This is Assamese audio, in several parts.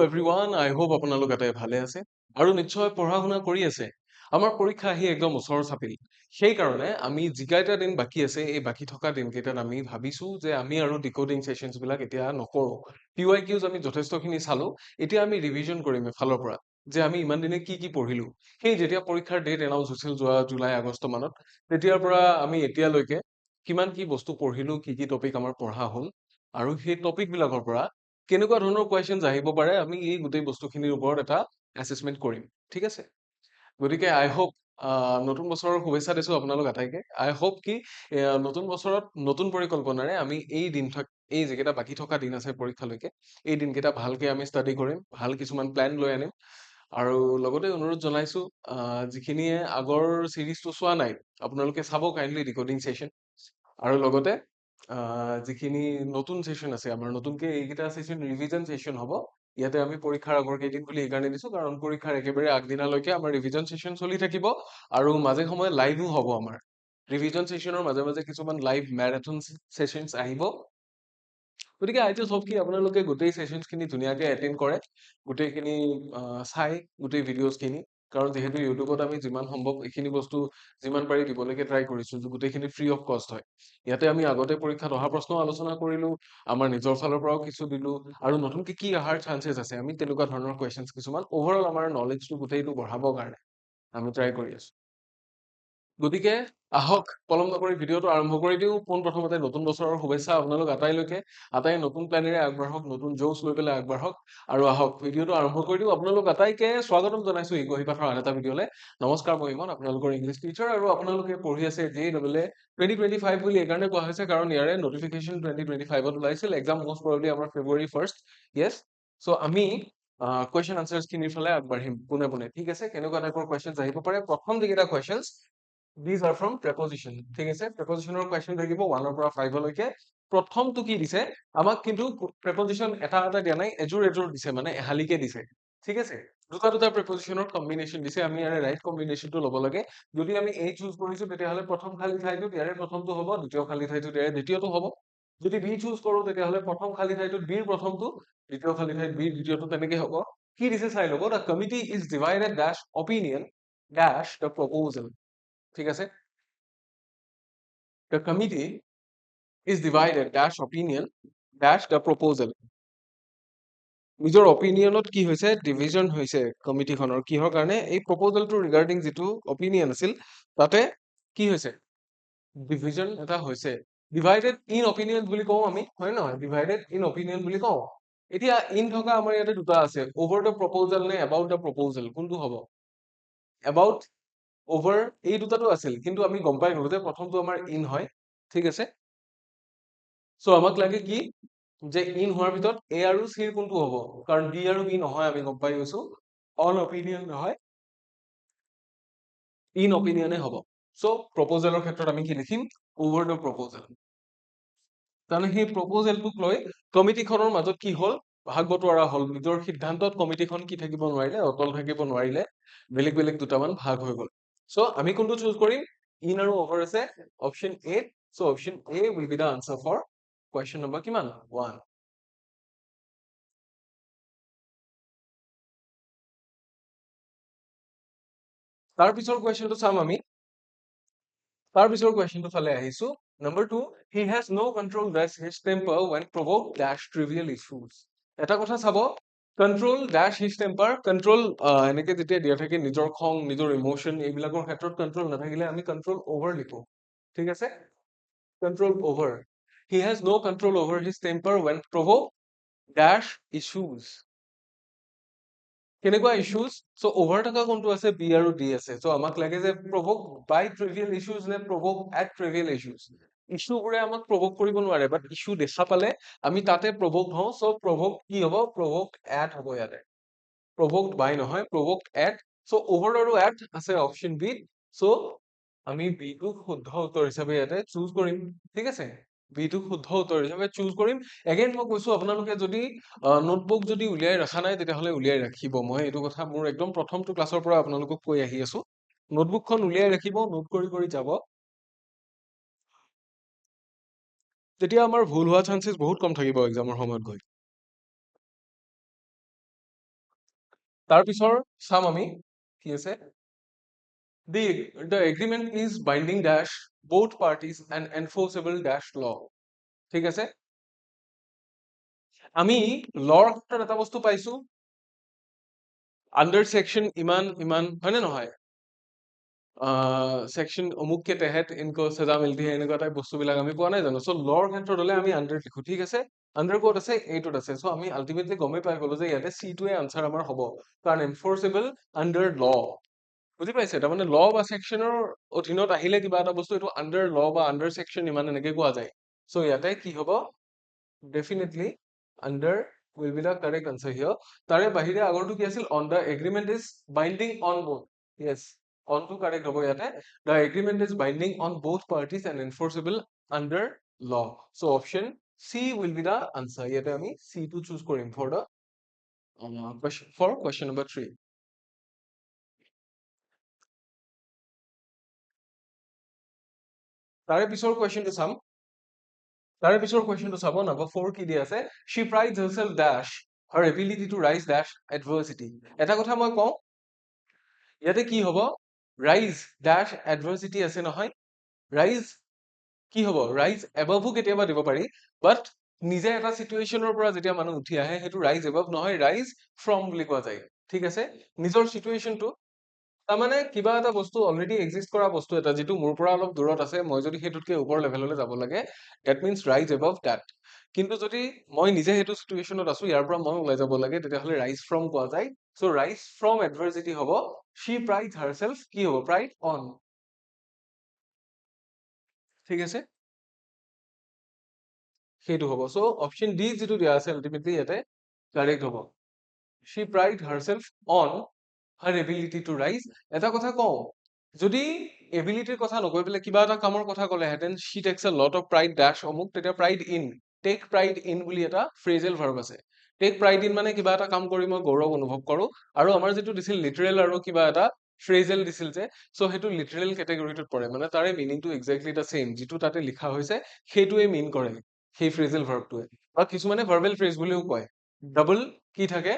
এভৰিৱান, আই হোপ আপোনালোক এটাই ভালে আছে আৰু নিশ্চয় পঢ়া শুনা কৰি আছে। আমাৰ পৰীক্ষা আহি একদম ওচৰ চাপিল। সেইকাৰণে আমি যিকেইটা দিন বাকী আছে এই বাকী থকা দিনকেইটাত আমি ভাবিছো যে আমি আৰু ডিকোডিং ছেশ্যনছ বিলাক এতিয়া নকৰো। PYQs আমি যথেষ্টখিনি চালো। এতিয়া আমি ৰিভিজন কৰিম এফালৰ পৰা যে আমি ইমান দিনে কি কি পঢ়িলো। সেই যেতিয়া পৰীক্ষাৰ ডেট এনাউন্স হৈছিল যোৱা জুলাই আগষ্ট মানত, তেতিয়াৰ পৰা আমি এতিয়ালৈকে কিমান কি বস্তু পঢ়িলো, কি কি টপিক আমাৰ পঢ়া হ'ল আৰু সেই টপিক বিলাকৰ পৰা কেনেকুৱা ধৰণৰ কুৱেশ্যনছ আহিব পাৰে আমি এই গোটেই বস্তুখিনিৰ ওপৰত এটা এছেচমেন্ট কৰিম। ঠিক আছে, গতিকে আই হোপ নতুন বছৰৰ শুভেচ্ছা দিছো আপোনালোক আটাইকে। আই হোপ কি নতুন বছৰত নতুন পৰিকল্পনাৰে আমি এই যিকেইটা বাকী থকা দিন আছে পৰীক্ষালৈকে এই দিনকেইটা ভালকে আমি ষ্টাডি কৰিম, ভাল কিছুমান প্লেন লৈ আনিম। আৰু লগতে অনুৰোধ জনাইছো যিখিনিয়ে আগৰ চিৰিজটো চোৱা নাই আপোনালোকে চাব কাইণ্ডলি ডিকোডিং ছেশ্যন। আৰু লগতে যিখিনি নতুন ছেশ্যন আছে আমাৰ নতুনকে এইকেইটা ছেশ্যন ৰিভিজন ছেশ্যন হ'ব। ইয়াতে আমি পৰীক্ষাৰ আগৰ কেইদিন বুলি এইকাৰণে দিছো কাৰণ পৰীক্ষাৰ একেবাৰে আগদিনালৈকে আমাৰ ৰিভিজন ছেশ্যন চলি থাকিব আৰু মাজে সময়ে লাইভো হ'ব। আমাৰ ৰিভিজন ছেশ্যনৰ মাজে মাজে কিছুমান লাইভ মেৰাথন ছেশ্যনছ আহিব। গতিকে আই জাষ্ট হোপ কি আপোনালোকে গোটেই ছেশ্যনছ খিনি ধুনীয়াকে এটেণ্ড কৰে, গোটেইখিনি চাই গোটেই ভিডিঅ'জ খিনি। কাৰণ যিহেতু ইউটিউবত আমি যিমান সম্ভৱ এইখিনি বস্তু যিমান পাৰি দিবলৈকে ট্ৰাই কৰিছো, গোটেইখিনি ফ্ৰী অফ কষ্ট হয়। ইয়াতে আমি আগতে পৰীক্ষাত অহা প্ৰশ্ন আলোচনা কৰিলো, আমাৰ নিজৰ ফালৰ পৰাও কিছু দিলো আৰু নতুনকে কি অহাৰ চান্সেছ আছে আমি তেনেকুৱা ধৰণৰ কুৱেশ্যনছ কিছুমান ওভাৰঅল আমাৰ নলেজটো গোটেইটো বঢ়াবৰ কাৰণে আমি ট্ৰাই কৰি আছো। গতিকে আহক পলম নকৰি ভিডিঅ'টো আৰম্ভ কৰি দিওঁ। পোনপ্ৰথমতে নতুন বছৰৰ শুভেচ্ছা আপোনালোক আটাইলৈকে। আটাই নতুন প্লেনেৰে আগবাঢ়ক, নতুন জোচ লৈ পেলাই আগবাঢ়ক আৰু আহক ভিডিঅ'টো আৰম্ভ কৰি দিওঁ। আপোনালোক আটাইকে স্বাগতম জনাইছো ইগহি পাঠৰ আন এটা ভিডিঅ'লে। নমস্কাৰ, মই ইমন, আপোনালোকৰ ইংলিছ টিচাৰ আৰু আপোনালোকে পঢ়ি আছে JEE 2025 বুলি এইকাৰণে কোৱা হৈছে কাৰণ ইয়াৰে নটিফিকেশ্যন 2025ত ওলাইছিল। এক্সাম মোষ্ট প্ৰবেবলি আমাৰ February 1st। য়েছ, চ' আমি কুৱেশ্যন আনচাৰ্ছ খিনিৰ ফালে আগবাঢ়িম পোনে পোনে। ঠিক আছে, কেনেকুৱা টাইপৰ কুৱেশ্যনছ আহিব পাৰে। প্ৰথম যিকেইটা questions these are from preposition। ঠিক আছে, prepositionৰ কুৱেশ্যন থাকিব 1ৰ পৰা 5লৈকে। প্ৰথমটো কি দিছে আমাক, কিন্তু preposition এটা এটা দিয়া নাই, এযোৰ এযোৰ দিছে, মানে এহালিকে দিছে। ঠিক আছে, দুটা দুটা prepositionৰ কম্বিনেশ্যন দিছে। আমি ইয়াৰে ৰাইট কম্বিনেশ্যনটো ল'ব লাগে। যদি আমি A চুজ কৰিছো তেতিয়াহ'লে প্ৰথম খালী ঠাইটোত ইয়াৰে প্ৰথমটো হ'ব, দ্বিতীয় খালী ঠাইটোত ইয়াৰে দ্বিতীয়টো হ'ব। যদি B চুজ কৰো তেতিয়াহ'লে প্ৰথম খালী ঠাইটোত B ৰ প্ৰথমটো, দ্বিতীয় খালী ঠাইত B ৰ দ্বিতীয়টো, তেনেকে হ'ব। কি দিছে চাই ল'ব, the committee is divided dash opinion dash the proposal। ঠিক আছে, the committee is divided dash opinion dash the proposal। নিজৰ অপিনিয়নত কি হৈছে, ডিভিজন হৈছে কমিটিখনৰ। কিহৰ কাৰণে, এই প্ৰপ'জেলটো ৰিগাৰ্ডিং যিটো অপিনিয়ন আছিল তাতে কি হৈছে, ডিভিজন এটা হৈছে। ডিভাইডেড ইন অপিনিয়ন বুলি কওঁ আমি, হয় নহয়, ডিভাইডেড ইন অপিনিয়ন বুলি কওঁ। এতিয়া ইন থকা আমাৰ ইয়াতে দুটা আছে, অভাৰ দ্য প্ৰপ'জেল নে এবাউট দ্য প্ৰপ'জেল, কোনটো হ'ব? এবাউট অভাৰ এই দুটাটো আছিল, কিন্তু আমি গম পাই গলো যে প্ৰথমটো আমাৰ ইন হয়। ঠিক আছে, চ' আমাক লাগে কি, যে ইন হোৱাৰ ভিতৰত A আৰু C ৰ কোনটো হ'ব, কাৰণ B আৰু B নহয়, আমি গম পাই গৈছো অন অপিনিয়ন নহয়, ইন অপিনিয়নে হ'ব। চ' প্ৰপ'জেলৰ ক্ষেত্ৰত আমি কি লিখিম, অভাৰ দ্য প্ৰপ'জেল। তাৰমানে সেই প্ৰপ'জেলটোক লৈ কমিটিখনৰ মাজত কি হ'ল, ভাগ বতৰা হ'ল। নিজৰ সিদ্ধান্তত কমিটিখন কি থাকিব নোৱাৰিলে, অটল থাকিব নোৱাৰিলে, বেলেগ বেলেগ দুটামান ভাগ হৈ গ'ল। চ' আমি কোনটো চুজ কৰিম, ইন আৰু অভাৰ আছে, option A। So' option A will be the answer for question number কিমান, 1। তাৰ পিছৰ কুৱেশ্যনটো চাম আমি। তাৰ পিছৰ কুৱেশ্যনটো ফালে আহিছো। Number 2, he has no control dash his temper when provoked dash trivial issues। এটা কথা চাব, কন্ট্ৰল ডেশ হিজ টেম্পাৰ, কন্ট্ৰল এনেকে যেতিয়া দিয়া থাকে নিজৰ খং, নিজৰ ইমোশ্যন, এইবিলাকৰ ক্ষেত্ৰত কন্ট্ৰল নাথাকিলে আমি কন্ট্ৰল অভাৰ লিখো। ঠিক আছে, control over. He has no' control over his temper when provoked issues. কেনেকুৱা ইছ্যুজ, চ' অভাৰ থকা কোনটো আছে, বি আৰু ডি আছে। চ' আমাক লাগে যে প্ৰভোক বাই ট্ৰিভিয়েল ইছ্যুজ নে প্ৰভোক এট ট্ৰিভিয়েল ইছ্যুজ। ইছ্যুবোৰে আমাক প্ৰভোক কৰিব নোৱাৰে, বাট ইছ্যু দেখা পালে আমি তাতে প্ৰভোক হওঁ। চ' প্ৰভোক কি হ'ব, প্ৰভোক এট হ'ব ইয়াতে, প্ৰভোকড বাই নহয়, প্ৰভোকড এট। চ' অভাৰ আৰু এট আছে অপশ্যন বি। চ' আমি বি টোক শুদ্ধ উত্তৰ হিচাপে ইয়াতে চুজ কৰিম। ঠিক আছে, বি টোক শুদ্ধ উত্তৰ হিচাপে চুজ কৰিম। এগেইন মই কৈছো, আপোনালোকে যদি নোটবুক যদি উলিয়াই ৰখা নাই তেতিয়াহ'লে উলিয়াই ৰাখিব। মই এইটো কথা মোৰ একদম প্ৰথমটো ক্লাছৰ পৰা আপোনালোকক কৈ আহি আছো, নোটবুকখন উলিয়াই ৰাখিব, নোট কৰি কৰি যাব। তেতিয়া আমাৰ ভুল হোৱা চান্সেছ বহুত কম থাকিব এক্সামৰ সময়ত গৈ। তাৰ পিছৰ চাম আমি কি আছে the agreement is binding dash both parties and enforceable dash law ঠিক আছে আমি লৰ ক্ষেত্ৰত এটা বস্তু পাইছো আন্ডাৰ সেকশন ইমান ইমান হয়নে নহয় সেকশন অমুক কে তেহেত ইনকো সজা মিলতি হে এনেকুৱা টাইপ বস্তুবিলাক আমি পোৱা নাই জানো চ' লৰ ক্ষেত্ৰত হলে আমি আন্ডাৰ লিখো ঠিক আছে আন্ডাৰ ক'ত আছে এইটোত আছে চ' আমি আল্টিমেটলি গমেই পাই গলো যে ইয়াতে চি টোৱে আনসাৰ আমাৰ হ'ব কাৰণ এনফৰ্চেবল আন্ডাৰ ল বুজি পাইছে তাৰমানে ল বা সেকশনৰ অধীনত আহিলে কিবা এটা বস্তু এইটো আন্ডাৰ ল বা আন্ডাৰ সেকশন ইমান এনেকে কোৱা যায় চ' ইয়াতে কি হ'ব definitely under will be the correct answer here তাৰে বাহিৰে আগৰটো কি আছিল on the agreement is binding on both yes on to correct হ'ব ইয়াতে the agreement is binding on both parties and enforceable under law so option C will be the answer ইয়াতে আমি C to choose কৰিম for the question number 3 তাৰে পিছৰ questionটো চাম তাৰে পিছৰ questionটো চাব number 4 কি দিয়া আছে she prides herself dash her ability to rise dash adversity এটা কথা মই কওঁ ইয়াতে কি হ'ব rise dash adversity আছে নহয় rise কি হ'ব rise above কেতিয়াবা দিব পাৰি বাট নিজে এটা সিচুৱেচনৰ পৰা যেতিয়া মানুহ উঠি আহে সেইটো rise above নহয় rise from বুলি কোৱা যায় ঠিক আছে নিজৰ সিচুৱেচনটো তাৰমানে কিবা এটা বস্তু অলৰেডি এক্সিষ্ট কৰা বস্তু এটা যিটো মোৰ পৰা অলপ দূৰত আছে মই যদি সেইটোতকে ওপৰ লেভেললৈ যাব লাগে দ্যাট মিন্স ৰাইজ এবাভ দ্যাট কিন্তু যদি মই নিজে সেইটো সিচুৱেচনত আছো ইয়াৰ পৰা মই ওলাই যাব লাগে তেতিয়াহ'লে ৰাইজ ফ্ৰম কোৱা যায় চ' ৰাইজ ফ্ৰম এডভাৰ্চিটি হ'ব शी প্ৰাইড হাৰসেল্ফ কি হ'ব প্ৰাইড অন ঠিক আছে সেইটো হ'ব চ' অপশ্যন ডি যিটো দিয়া আছে আল্টিমেটলি ইয়াতে কাৰেক্ট হ'ব she prides herself on her ability to rise এটা কথা কওঁ যদি এবিলিটিৰ কথা নকৈ পেলাই কিবা এটা কামৰ কথা ক'লেহেঁতেন she takes a lot of pride dash অমুক তেতিয়া pride in take pride in বুলি এটা phrasal verb আছে take pride in মানে কিবা এটা কাম কৰি মই গৌৰৱ অনুভৱ কৰো আৰু আমাৰ যিটো দিছিল লিটাৰেল আৰু কিবা এটা phrasal দিছিল যে চ' সেইটো লিটাৰেল কেটেগৰীটোত পৰে মানে তাৰে মিনিংটো এক্সেক্টলি এটা ছেম যিটো তাতে লিখা হৈছে সেইটোৱে মিন কৰে সেই phrasal verbটোৱে বা কিছুমানে verbal phrase বুলিও কয় ডাবল কি থাকে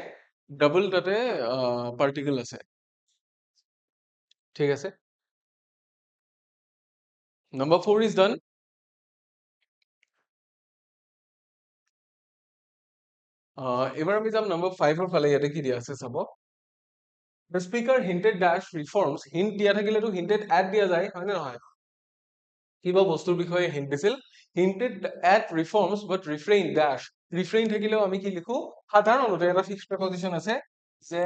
ডাবল তাতে পাৰ্টিকল আছে ঠিক আছে Number 4 is done. এবাৰ আমি যাম number 5 ফালে ইয়াতে কি দিয়া আছে চাব The speaker hinted dash reforms hint দিয়া থাকিলেতো hinted at দিয়া যায় হয় নে নহয় কিবা বস্তুৰ বিষয়ে hint দিছিল hinted at reforms but refrain dash refrain থাকিলেও আমি কি লিখো সাধাৰণতে এটা fixed preposition আছে যে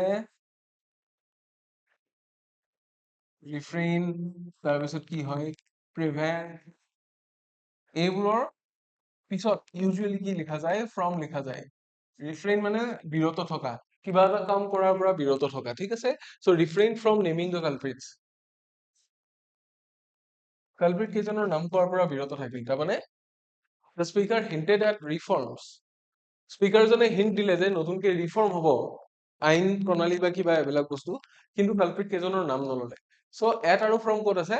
refrain তাৰপিছত কি হয় prevent এইবোৰৰ পিছত ইউজুৱেলি কি লিখা যায় ফ্ৰম লিখা যায় ৰিফ্ৰেইন মানে বিৰত থকা কিবা এটা কাম কৰাৰ পৰা বিৰত থকা ঠিক আছে so' refrain from naming the culprits culprit কেইজনৰ নাম কোৱাৰ পৰা বিৰত থাকিল তাৰমানে the speaker hinted at reforms স্পীকাৰজনে হিণ্ট দিলে যে নতুনকে ৰিফৰ্ম হ'ব আইন প্ৰণালী বা কিবা এইবিলাক বস্তু কিন্তু কালপ্ৰিট কেইজনৰ নাম নললে চ' এট আৰু ফ্ৰম ক'ত আছে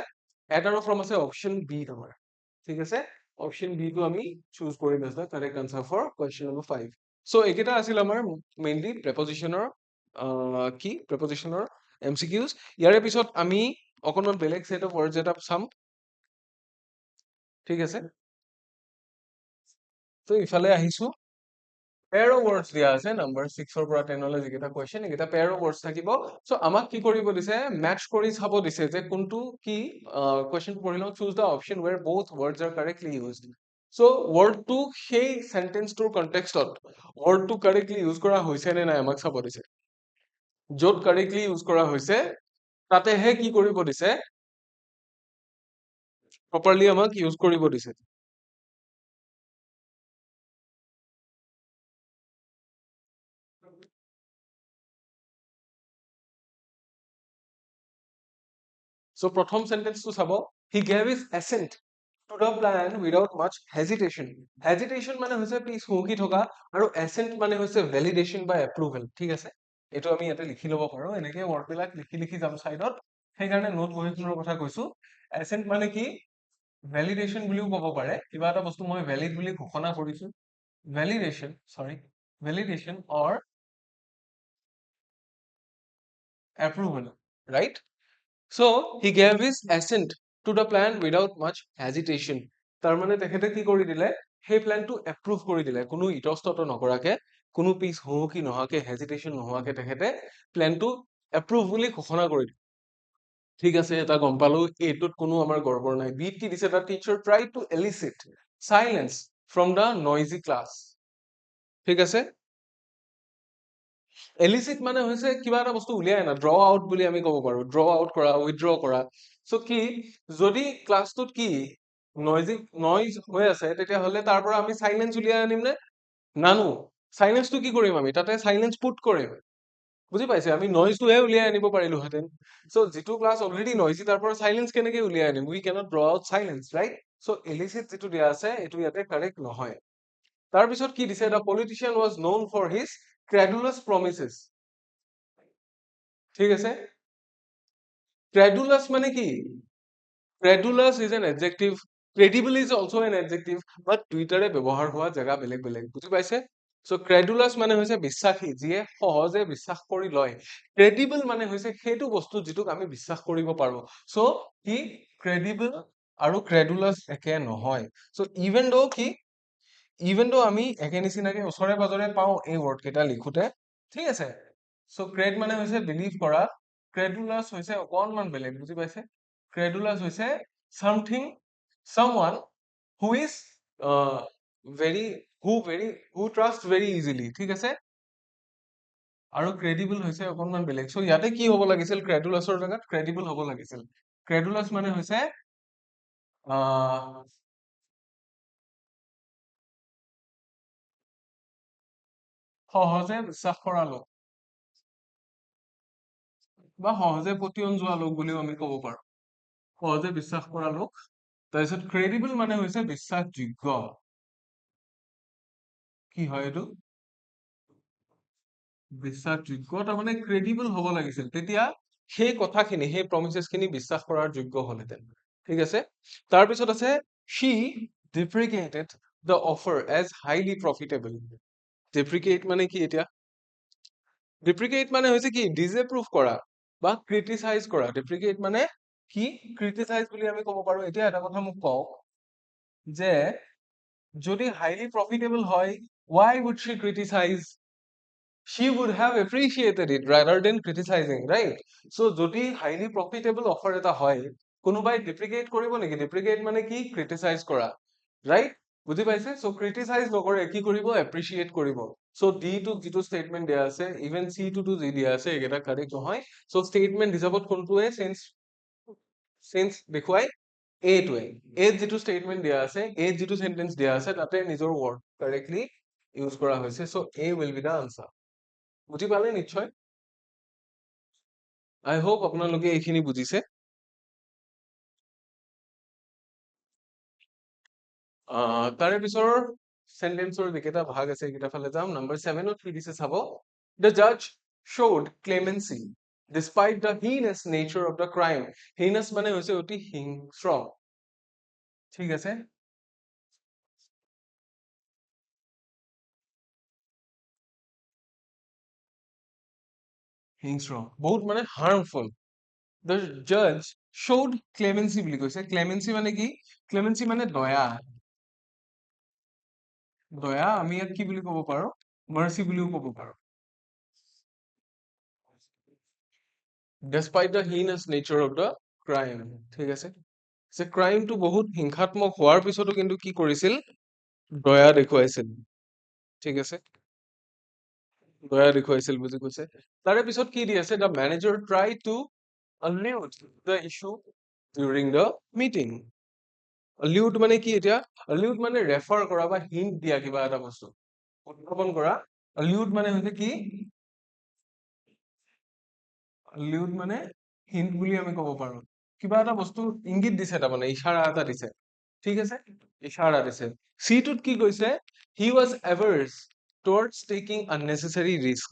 এট আৰু ফ্ৰম আছে অপশ্যন বি তোমাৰ ঠিক আছে অপশ্যন বি টো আমি চুজ কৰিম as the correct answer for question number 5 so' এইকেইটা আছিল আমাৰ মেইনলি প্ৰেপজিশ্যনৰ কি প্ৰেপজিশ্যনৰ এমচিকিউজ ইয়াৰে পিছত আমি অকণমান বেলেগ সেট অফ ৱৰ্ডছ এটা চাম ঠিক আছে তো ইফালে আহিছো পেয়াৰ অফ ৱৰ্ডছ দিয়া আছে নাম্বাৰ 6 ৰ পৰা 10 লৈ যিকেইটা কুৱেশ্যন এইকেইটা পেয়াৰ অফ ৱৰ্ডছ থাকিব চ' আমাক কি কৰিব দিছে মেটচ কৰি চাব দিছে যে কোনটো কি কুৱেশ্যন পঢ়ি লওঁ choose the option where both words are correctly used so' ৱৰ্ডটো সেই চেন্টেন্সটোৰ কনটেক্সটত ৱৰ্ডটো কাৰেক্টলি ইউজ কৰা হৈছে নে নাই আমাক চাব দিছে য'ত কাৰেক্টলি ইউজ কৰা হৈছে তাতেহে কি কৰিব দিছে প্ৰপাৰলি আমাক ইউজ কৰিব দিছে চ' প্ৰথম চেন্টেন্সটো চাব he gave is ascent to the plan without much hesitation hesitation মানে হৈছে প্লিজ সুখী থকা আৰু assent মানে হৈছে validation বা approval ঠিক আছে এইটো আমি ইয়াতে লিখি ল'ব পাৰো এনেকে ৱৰ্ড বিলাক লিখি লিখি যাম সাইডত সেইকাৰণে নোট বহিখনৰ কথা কৈছো assent মানে কি validation বুলিও ক'ব পাৰে কিবা এটা বস্তু মই valid বুলি ঘোষণা কৰিছো validation or approval, right? So he gave his assent to the plan without much hesitation. তাৰমানে তেখেতে কি কৰি দিলে সেই প্লানটো এপ্ৰুভ কৰি দিলে কোনো ইতস্তত নকৰাকে কোনো পিছ হুহুকি নোহোৱাকে হেজিটেশ্যন নোহোৱাকে তেখেতে প্লানটো এপ্ৰুভ বুলি ঘোষণা কৰি দিলে ঠিক আছে এটা গম পালো এইটোত কোনো আমাৰ গৰ্বৰ নাই বিট কি দিছে the teacher tried to elicit silence from the noisy class ঠিক আছে elicit মানে হৈছে কিবা এটা বস্তু উলিয়াই আনা draw out বুলি আমি ক'ব পাৰো draw out কৰা withdraw কৰা সো কি যদি ক্লাছটোত কি নইজ হৈ আছে তেতিয়া হলে তাৰ পৰা আমি সাইলেন্স উলিয়াই আনিম নে নানো সাইলেন্সটো কি কৰিম আমি তাতে সাইলেন্স পুট কৰিম বুজি পাইছে আমি নইজটোহে উলিয়াই আনিব পাৰিলোহেঁতেন সো যিটো ক্লাছ অলৰেডি নইজি তাৰ পৰা সাইলেন্স কেনেকে উলিয়াই আনিম we cannot draw out silence right so elicit যিটো দিয়া আছে এইটো ইয়াতে কাৰেক্ট নহয় তাৰ পিছত কি দিছে the politician was known for his credulous promises ঠিক আছে ক্ৰেডুলাস মানে কি credulous is an adjective credible is also an adjective but টুইটারে ব্যবহার হোৱা জায়গা বেলেগ বেলেগ বুজি পাইছে সো ক্ৰেডুলাস মানে হৈছে বিশ্বাসী যিয়ে সহজে বিশ্বাস কৰি লয় ক্ৰেডিবল মানে হৈছে সেইটো বস্তু যিটোক আমি বিশ্বাস কৰিব পাৰো সো কি ক্ৰেডিবল আৰু ক্ৰেডুলাস একে নহয় সো ইভেন দো আমি একে নিচিনাকে ওচৰে পাজৰে পাওঁ এই ওয়াৰ্ড কেইটা লিখোতে ঠিক আছে সো ক্ৰেড মানে হৈছে বিলিভ কৰা ক্ৰেডুলাস হৈছে অকনমান বেলেগ বুজি পাইছে credulous হৈছে something someone who is uh, who trust very easily ঠিক আছে আৰু credible হৈছে অকনমান বেলেগ সো ইয়াতে কি হ'ব লাগিছিল credulousৰ জাগাত credible হ'ব লাগিছিল credulous মানে হৈছে সহজে বিশ্বাস কৰা লোক বা সহজে পতিয়ন যোৱা লোক বুলিও আমি ক'ব পাৰো সহজে বিশ্বাস কৰা লোক তাৰপিছত ক্ৰেডিবল মানে হৈছে বিশ্বাসযোগ্য কি হয় এইটো বিশ্বাসযোগ্য তাৰমানে ক্ৰেডিবল হ'ব লাগিছিল তেতিয়া সেই কথাখিনি সেই প্ৰমিসেস খিনি বিশ্বাস কৰাৰ যোগ্য হলহেঁতেন ঠিক আছে তাৰপিছত আছে she deprecated the offer as highly profitable deprecate মানে কি এতিয়া deprecate মানে হৈছে কি disapprove কৰা বা criticize কৰা deprecate মানে কি criticize বুলি আমি ক'ব পাৰো এতিয়া এটা কথা মোক কওঁ যে যদি highly profitable হয় why would she criticize she would have appreciated it rather than criticizing right so যদি highly profitable offer এটা হয় কোনোবাই deprecate কৰিব নেকি deprecate মানে কি criticize কৰা right বুজি পাইছে so criticize নকৰে কি কৰিব appreciate কৰিব so d টো যিটো statement দিয়া আছে even c টো যি দিয়া আছে এটা correct নহয় so statement হিচাপত কোনটোৱে sense দেখুৱাই a টোৱে a যিটো statement দিয়া আছে a যিটো sentence দিয়া আছে তাতে নিজৰ word correctly use কৰা হৈছে so a will be the answer বুজি পালে নিশ্চয় আই হোপ আপোনালোকে এইখিনি বুজিছে তাৰে পিছৰ সেন্টেন্সৰ যিকেইটা ভাগ আছে এইকেইটা ফালে যাম নাম্বাৰ 7ত কি দিছে চাব the judge showed clemency despite the heinous nature of the crime heinous মানে হৈছে অতি হিংস্ৰ ঠিক আছে হিংস্ৰ বহুত মানে harmful the judge showed clemency বুলি কৈছে clemency মানে কি clemency মানে দয়া দয়া আমি ইয়াত কি বুলি ক'ব পাৰো mercy বুলিও ক'ব পাৰো despite the heinous nature of the crime ঠিক আছে যে ক্ৰাইমটো বহুত হিংসাত্মক হোৱাৰ পিছতো কিন্তু কি কৰিছিল দয়া দেখুৱাইছিল ঠিক আছে দয়া দেখুৱাইছিল বুজি কৈছে তাৰে পিছত কি দি আছে the manager tried to allude the issue during the meeting allude মানে কি এতিয়া allude মানে ৰেফাৰ কৰা বা হিন্ট দিয়া কিবা এটা বস্তু উত্থাপন কৰা allude মানে হৈছে কি allude মানে হিন্ট বুলি আমি ক'ব পাৰো কিবা এটা বস্তু ইংগিত দিছে তাৰমানে ইশাৰা এটা দিছে ঠিক আছে ইশাৰা দিছে সি টোত কি কৈছে he was averse towards taking unnecessary risk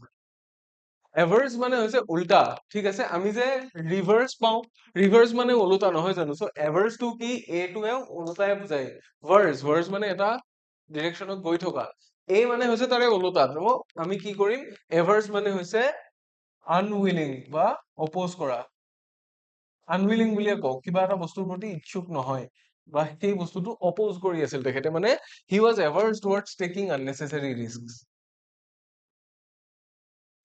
averse মানে হৈছে উল্টা ঠিক আছে আমি যে reverse পাওঁ reverse মানে ওলোটা নহয় জানো সো averse টো কি a টোৱে ওলোটাই বুজায় verse মানে এটা ডিৰেকশ্যনত গৈ থকা a মানে হৈছে তাৰে ওলোটা আমি কি কৰিম averse মানে হৈছে আনউইলিং বা অপ'জ কৰা। আনউইলিং বুলিয়ে কওঁ, কিবা এটা বস্তুৰ প্ৰতি ইচ্ছুক নহয় বা সেই বস্তুটো অপ'জ কৰি আছিল তেখেতে, মানে he was averse towards taking unnecessary risks.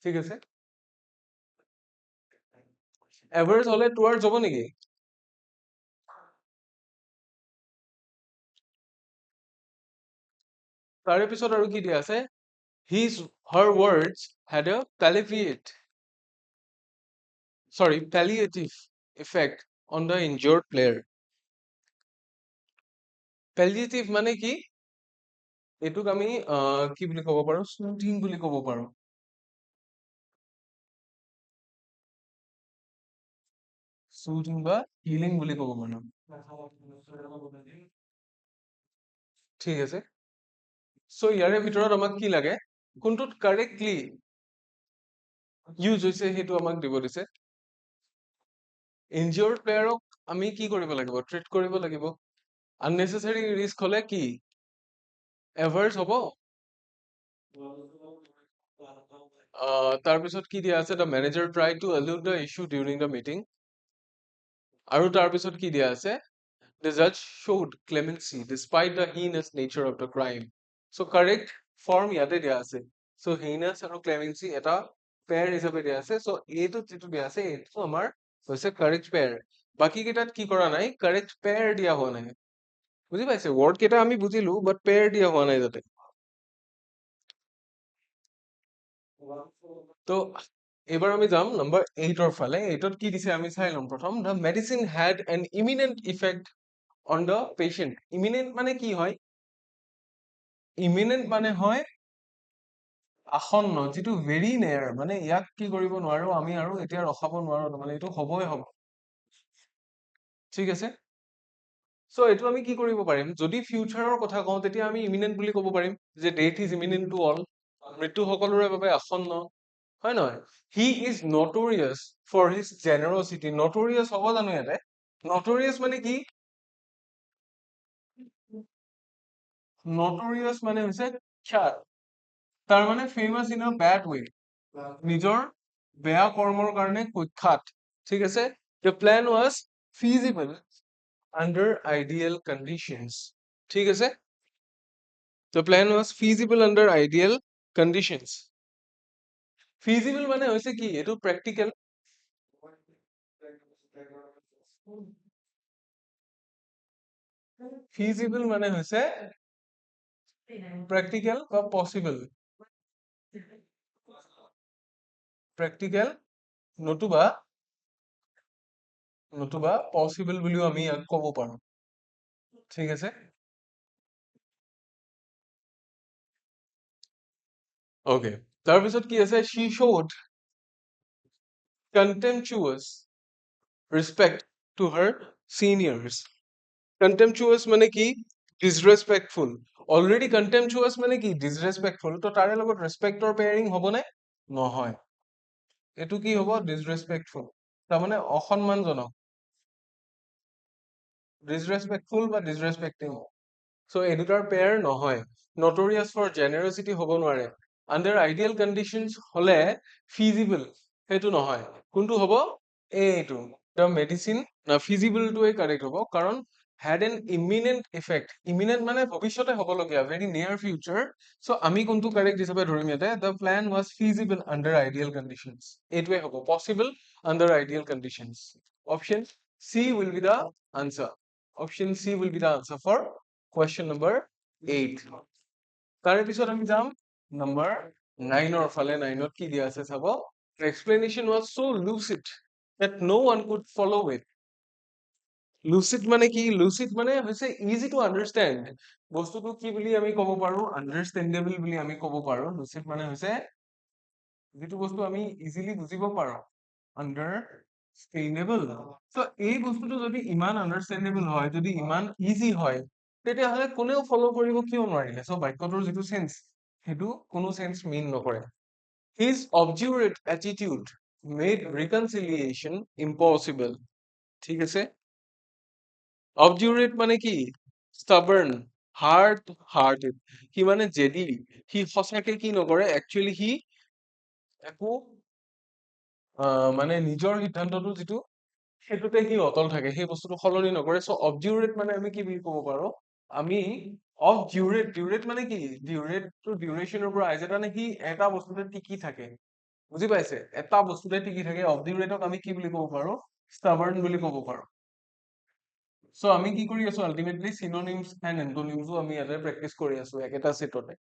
ঠিক আছে, এভাৰ্ছ হলে টুৱাৰ্ডছ হ'ব নেকি? তাৰে পিছত আৰু কি দিয়া আছে? His her words had a palliative effect on the injured player. Palliative মানে কি? এইটোক আমি কি বুলি ক'ব পাৰো? Soothing বুলি ক'ব পাৰো। Soothing বা healing বুলি ক'ব পাৰো। ঠিক আছে, so ইয়াৰে ভিতৰত আমাক কি লাগে? কোনটোত কাৰেক্টলি ইউজ হৈছে সেইটো আমাক দিব দিছে। ইনজিয়ৰ্ড প্লেয়াৰক আমি কি কৰিব লাগিব? ট্ৰিট কৰিব লাগিব। আননেচেচাৰী ৰিস্ক হলে কি এভাৰ্ছ হ'ব? তাৰপিছত কি দিয়া আছে? The manager try to elude the issue during the meeting. আৰু তাৰপিছত কি দিয়া আছে? The judge showed clemency despite the heinous nature of the crime. So correct form ইয়াতে দিয়া আছে। So heinous আৰু clemency এটা pair হিচাপে দিয়া আছে। So এইটো যিটো দিয়া আছে এইটো আমাৰ হৈছে correct pair। বাকী কেইটাত কি কৰা নাই? correct pair দিয়া হোৱা নাই। বুজি পাইছে? word কেইটা আমি বুজিলো, but pair দিয়া হোৱা নাই যাতে। তো এবাৰ আমি যাম নম্বৰ 8ৰ ফালে। 8ত কি দিছে আমি চাই ল'ম প্ৰথম। The medicine had an imminent effect on the patient. Imminent মানে কি হয়? Imminent মানে হয় আসন্ন, যিটো very near, মানে ইয়াক কি কৰিব নোৱাৰো আমি আৰু এতিয়া ৰখাব নোৱাৰো, মানে এইটো হ'বই হ'ব। ঠিক আছে, so এইটো আমি কি কৰিব পাৰিম? যদি ফিউচাৰৰ কথা কওঁ তেতিয়া আমি ইমিনেন্ট বুলি ক'ব পাৰিম যে death is imminent to all, মৃত্যু সকলোৰে বাবে আসন্ন, হয় নহয়? He is notorious for his generosity. Notorious হ'ব জানো ইয়াতে? নটৰিয়াছ মানে কি? নটৰিয়াছ মানে হৈছে খ্যাত, তাৰ মানে ফেমাছ ইন আ বেড ৱে, নিজৰ বেয়া কৰ্মৰ কাৰণে কুখ্যাত। ঠিক আছে, the plan was feasible under ideal conditions. ঠিক আছে, the plan was feasible under ideal conditions. feasible মানে হৈছে কি? এইটো practical, feasible মানে হৈছে practical বা possible, practical নতুবা possible বুলিও আমি ইয়াক ক'ব পাৰো। ঠিক আছে, okay, তাৰপিছত কি আছে? she showed contemptuous respect to her seniors. contemptuous মানে কি? disrespectful. already contemptuous মানে কি? disrespectful, তো তাৰে লগত respectৰ pairing হ'বনে? নহয়, এইটো কি হ'ব? disrespectful, তাৰমানে অসন্মানজনক, disrespectful বা disrespecting, so এই দুটাৰ পেয়াৰ নহয়। notorious for generosity হ'ব নোৱাৰে। under ideal conditions হলে feasible, সেইটো নহয়। কোনটো হ'ব? এইটো, the medicine feasible টোৱে correct হ'ব, কাৰণ had an imminent effect. imminent মানে ভৱিষ্যতে হ'বলগীয়া, very near future, so আমি কোনটো correct হিচাপে ধৰিম ইয়াতে? the plan was feasible under ideal conditions, এইটোৱে হ'ব possible under ideal conditions. option C will be the answer. Option C will be the answer for question number 8. তাৰে পিছত আমি যাম number 9ৰ ফালে। 9ত কি দিয়া আছে চাব। The explanation was so lucid that no one could follow it. Lucid মানে কি? Lucid মানে হৈছে easy to understand, বস্তুটো কি বুলি আমি ক'ব পাৰো? understandable বুলি আমি ক'ব পাৰো। lucid মানে হৈছে যিটো বস্তু আমি ইজিলি বুজিব পাৰো, understandable. so এই বস্তুটো যদি ইমান understandable হয়, যদি ইমান ইজি হয়, তেতিয়াহ'লে কোনেও ফলো কৰিব কিয় নোৱাৰিলে? so বাক্যটোৰ যিটো চেঞ্চ, সেইটো কোনো চেঞ্চ মিন নকৰে। his obdurate attitude made reconciliation impossible. ঠিক আছে, obdurate মানে কি? stubborn, hard hearted, সি মানে জেদি, সি সঁচাকে কি নকৰে? actually সি একো মানে নিজৰ সিদ্ধান্তটো যিটো সেইটোতে সি অটল থাকে, সেই বস্তুটো সলনি নকৰে। চ' অবডিউৰেট মানে আমি কি বুলি ক'ব পাৰো, আমি অফ ডিউৰেট মানে কি, ডিউৰেটটো ডিউৰেশ্যনৰ পৰা আহিছে, তাৰমানে সি এটা বস্তুতে টিকি থাকে, বুজি পাইছে? এটা বস্তুতে টিকি থাকে। অবডিউৰেটক আমি কি বুলি ক'ব পাৰো, ষ্টাবাৰ্ণ বুলি ক'ব পাৰো। চ' আমি কি কৰি আছো, আল্টিমেটলি চিনোনিমছ এণ্ড এন্টোনিমছো আমি ইয়াতে প্ৰেক্টিচ কৰি আছো একেটা ছেটতে,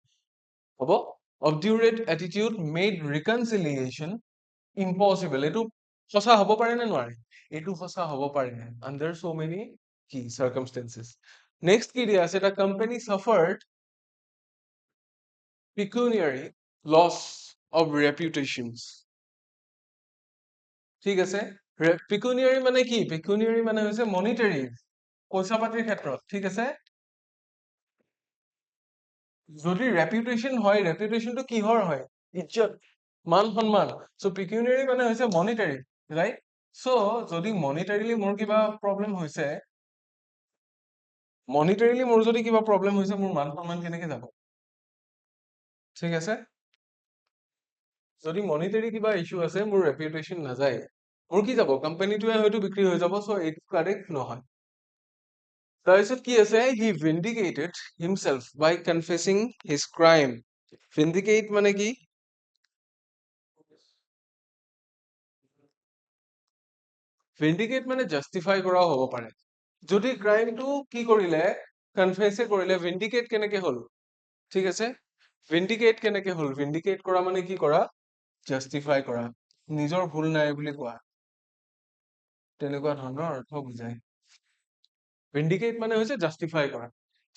হ'ব? অবডিউৰেট এটিটিউড মেড ৰিকনচিলিয়েশ্যন ইম্পচিবল। এইটো সঁচা হ'ব পাৰে নে নোৱাৰে? এইটো সঁচা হ'ব পাৰে আণ্ডাৰ so many কি circumstances. নেক্সট কি দিয়া আছে, এটা company suffered pecuniary loss of reputations. ঠিক আছে, pecuniary মানে কি, pecuniary মানে হৈছে মনিটাৰী, পইচা পাতিৰ ক্ষেত্ৰত, ঠিক আছে? যদি ৰেপুটেশ্যন হয়, ৰেপুটেশ্যনটো কিহৰ হয়, ইজ্জত, মান সন্মান। চ' পিকিউনাৰী মানে হৈছে মনিটাৰী, ৰাইট? চ' যদি মনিটাৰীলি মোৰ কিবা প্ৰব্লেম হৈছে, মনিটাৰীলি মোৰ যদি কিবা প্ৰব্লেম হৈছে, মোৰ মান সন্মান কেনেকে যাব, ঠিক আছে? যদি মনিটাৰী কিবা ইছ্যু আছে, মোৰ ৰেপুটেশ্যন নাযায়, মোৰ কি যাব, কোম্পানীটোৱে হয়তো বিক্ৰী হৈ যাব। চ' এইটো কাৰেক্ট নহয়। তাৰপিছত কি আছে, হি vindicated himself by confessing his crime. Vindicate মানে কি, ভিন্ডিকেট মানে জাষ্টিফাই কৰাও হ'ব পাৰে। যদি ক্ৰাইমটো কি কৰিলে, কনফেছে কৰিলে, ভিন্ডিকেট কেনেকে হ'ল, ঠিক আছে? ভিন্ডিকেট কেনেকে হ'ল, ভিন্ডিকেট কৰা মানে কি কৰা, জাষ্টিফাই কৰা, নিজৰ ভুল নাই বুলি কোৱা, তেনেকুৱা ধৰণৰ অৰ্থ বুজায়। ভিন্ডিকেট মানে হৈছে জাষ্টিফাই কৰা।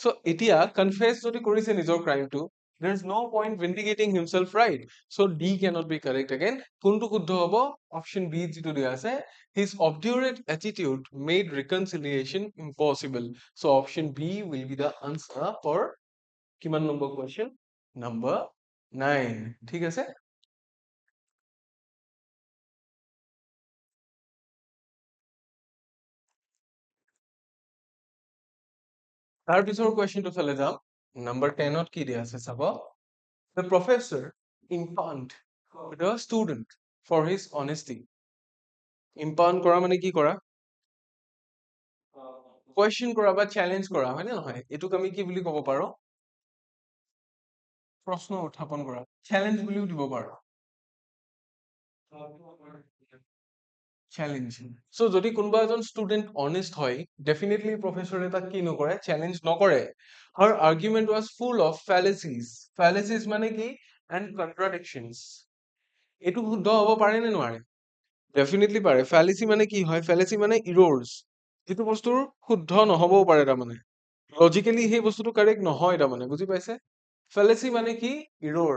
চ' এতিয়া কনফেছ যদি কৰিছে নিজৰ ক্ৰাইমটো, there is no point vindicating himself, right? So D cannot be correct again. কোনটো শুদ্ধ হ'ব, অপশ্যন বি যিটো দিয়া আছে, his obdurate attitude made reconciliation impossible. So option B will be the answer for কিমান নম্বৰ question, number 9, ঠিক আছে? তাৰ পিছৰ questionটো ফালে যাম, number 10ত কি দিয়া আছে চাব, the professor impugned the student for his honesty. ইম্পাউণ্ড কৰা মানে কি কৰা, কুৱেশ্যন কৰা বা চেলেঞ্জ কৰা, হয় নে নহয়? এইটোক আমি কি বুলি ক'ব পাৰো, প্ৰশ্ন উত্থাপন কৰা, চেলেঞ্জ বুলিও দিব পাৰো, চেলেঞ্জ। চ' যদি কোনোবা এজন ষ্টুডেণ্ট অনেষ্ট হয়, ডেফিনেটলি প্ৰফেচৰে তাক কি নকৰে, চেলেঞ্জ নকৰে। Her argument was full of fallacies. Fallacies মানে কি, and contradictions. এইটো শুদ্ধ হ'ব পাৰে নে নোৱাৰে? ডেফিনেটলি পাৰে। ফেলাচি মানে কি হয়, ফেলাচি মানে ইৰৰ্ছ, যিটো বস্তুৰ শুদ্ধ নহ'বও পাৰে, তাৰমানে লজিকেলি সেই বস্তুটো কাৰেক্ট নহয়, তাৰমানে বুজি পাইছে? ফেলাচি মানে কি, ইৰৰ।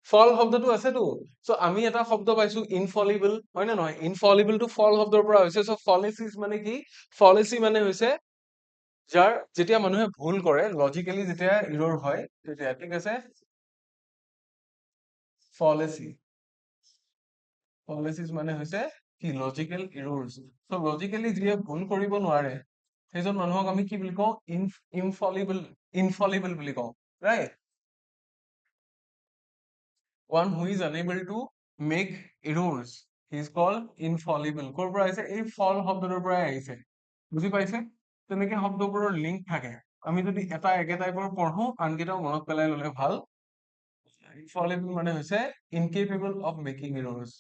ফল শব্দটো আছেতো, চ' আমি এটা শব্দ পাইছো ইনফলিবল, হয় নে নহয়? ইনফলিবলটো ফল শব্দৰ পৰা হৈছে। চ' ফলেচিছ মানে কি, ফলেচি মানে হৈছে যাৰ, যেতিয়া মানুহে ভুল কৰে, লজিকেলি যেতিয়া ইৰৰ হয় তেতিয়া, ঠিক আছে? ফলেচি, ফলেচিছ মানে হৈছে কি, লজিকেল ইৰৰ্ছ। চ' লজিকেলি যিয়ে ভুল কৰিব নোৱাৰে, সেইজন মানুহক আমি কি বুলি কওঁ, ইনফলিবল, ইনফলিবল বুলি কওঁ, right? One who is unable to make errors, he is called infallible. ক'ৰ পৰা আহিছে, এই ফল শব্দটোৰ পৰাই আহিছে, বুজি পাইছে? তেনেকে শব্দবোৰৰ লিংক থাকে, আমি যদি এটা একে টাইপৰ পঢ়ো, আনকেইটাও মনত পেলাই ললে ভাল। ইনফলিবল মানে হৈছে incapable of making errors.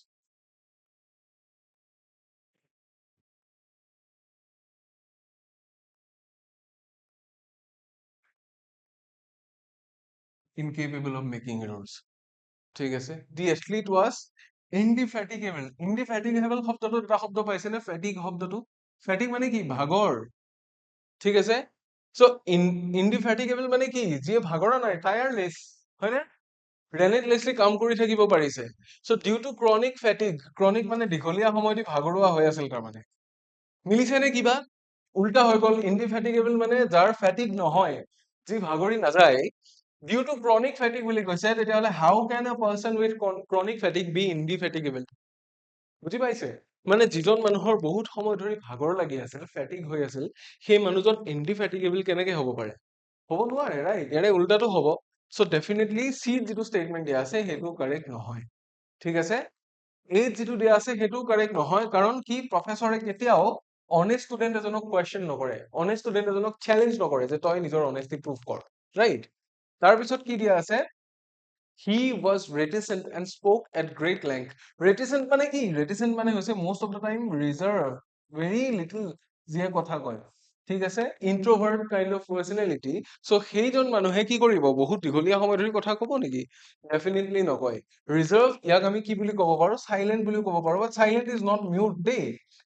Incapable of making errors, ঠিক আছে? The athlete was indefatigable. Indefatigable শব্দটো এটা শব্দ পাইছে নে, ফেটিগ শব্দটো? ফেটিগ মানে কি, ভাগৰ, ঠিক আছে? চ' ইনডিফেটিগেবল মানে কি, যিয়ে ভাগৰা নাই, টায়াৰলেছ, হয়নে? ৰেলেটলেছলি কাম কৰি থাকিব পাৰিছে। So' due to chronic fatigue, chronic মানে দীঘলীয়া সময় দি ভাগৰুৱা হৈ আছিল, তাৰমানে মিলিছে নে কিবা? উল্টা হৈ গ'ল, ইনডিফেটিগেবল মানে যাৰ ফেটিগ নহয়, যি ভাগৰি নাযায়, ডিউ টু ক্ৰনিক ফেটিগ বুলি কৈছে, তেতিয়াহ'লে how can a person with chronic fatigue be indefatigable? বুজি পাইছে? মানে যিজন মানুহৰ বহুত সময় ধৰি ভাগৰ লাগি আছিল, ফেটিগ হৈ আছিল, সেই মানুহজন ইনডিফেটিগেবল কেনেকে হ'ব পাৰে? হ'ব নোৱাৰে, ৰাইট? ইয়াৰে উল্টাটো হ'ব। চ' ডেফিনেটলি চি যিটো ষ্টেটমেণ্ট দিয়া আছে সেইটো কাৰেক্ট নহয়, ঠিক আছে? এই যিটো দিয়া আছে সেইটো কাৰেক্ট নহয়, কাৰণ কি প্ৰফেচৰে কেতিয়াও অনেষ্ট ষ্টুডেণ্ট এজনক কুৱেশ্যন নকৰে, অনেষ্ট ষ্টুডেণ্ট এজনক চেলেঞ্জ নকৰে যে তই নিজৰ অনেষ্টি প্ৰুভ কৰ, ৰাইট? তাৰপিছত কি দিয়া আছে? He was reticent and spoke at great length. Reticent মানে কি? Reticent মানে হৈছে most of the time reserved, very little যিয়ে কথা কয়। ঠিক আছে? Introvert kind of personality. So সেইজন মানুহে কি কৰিব? বহুত দীঘলীয়া সময় ধৰি কথা কব নেকি? Definitely নকয়। Reserve ইয়াক আমি কি বুলি ক'ব পাৰো? Silent বুলি ক'ব পাৰো। But silent is not mute দেই।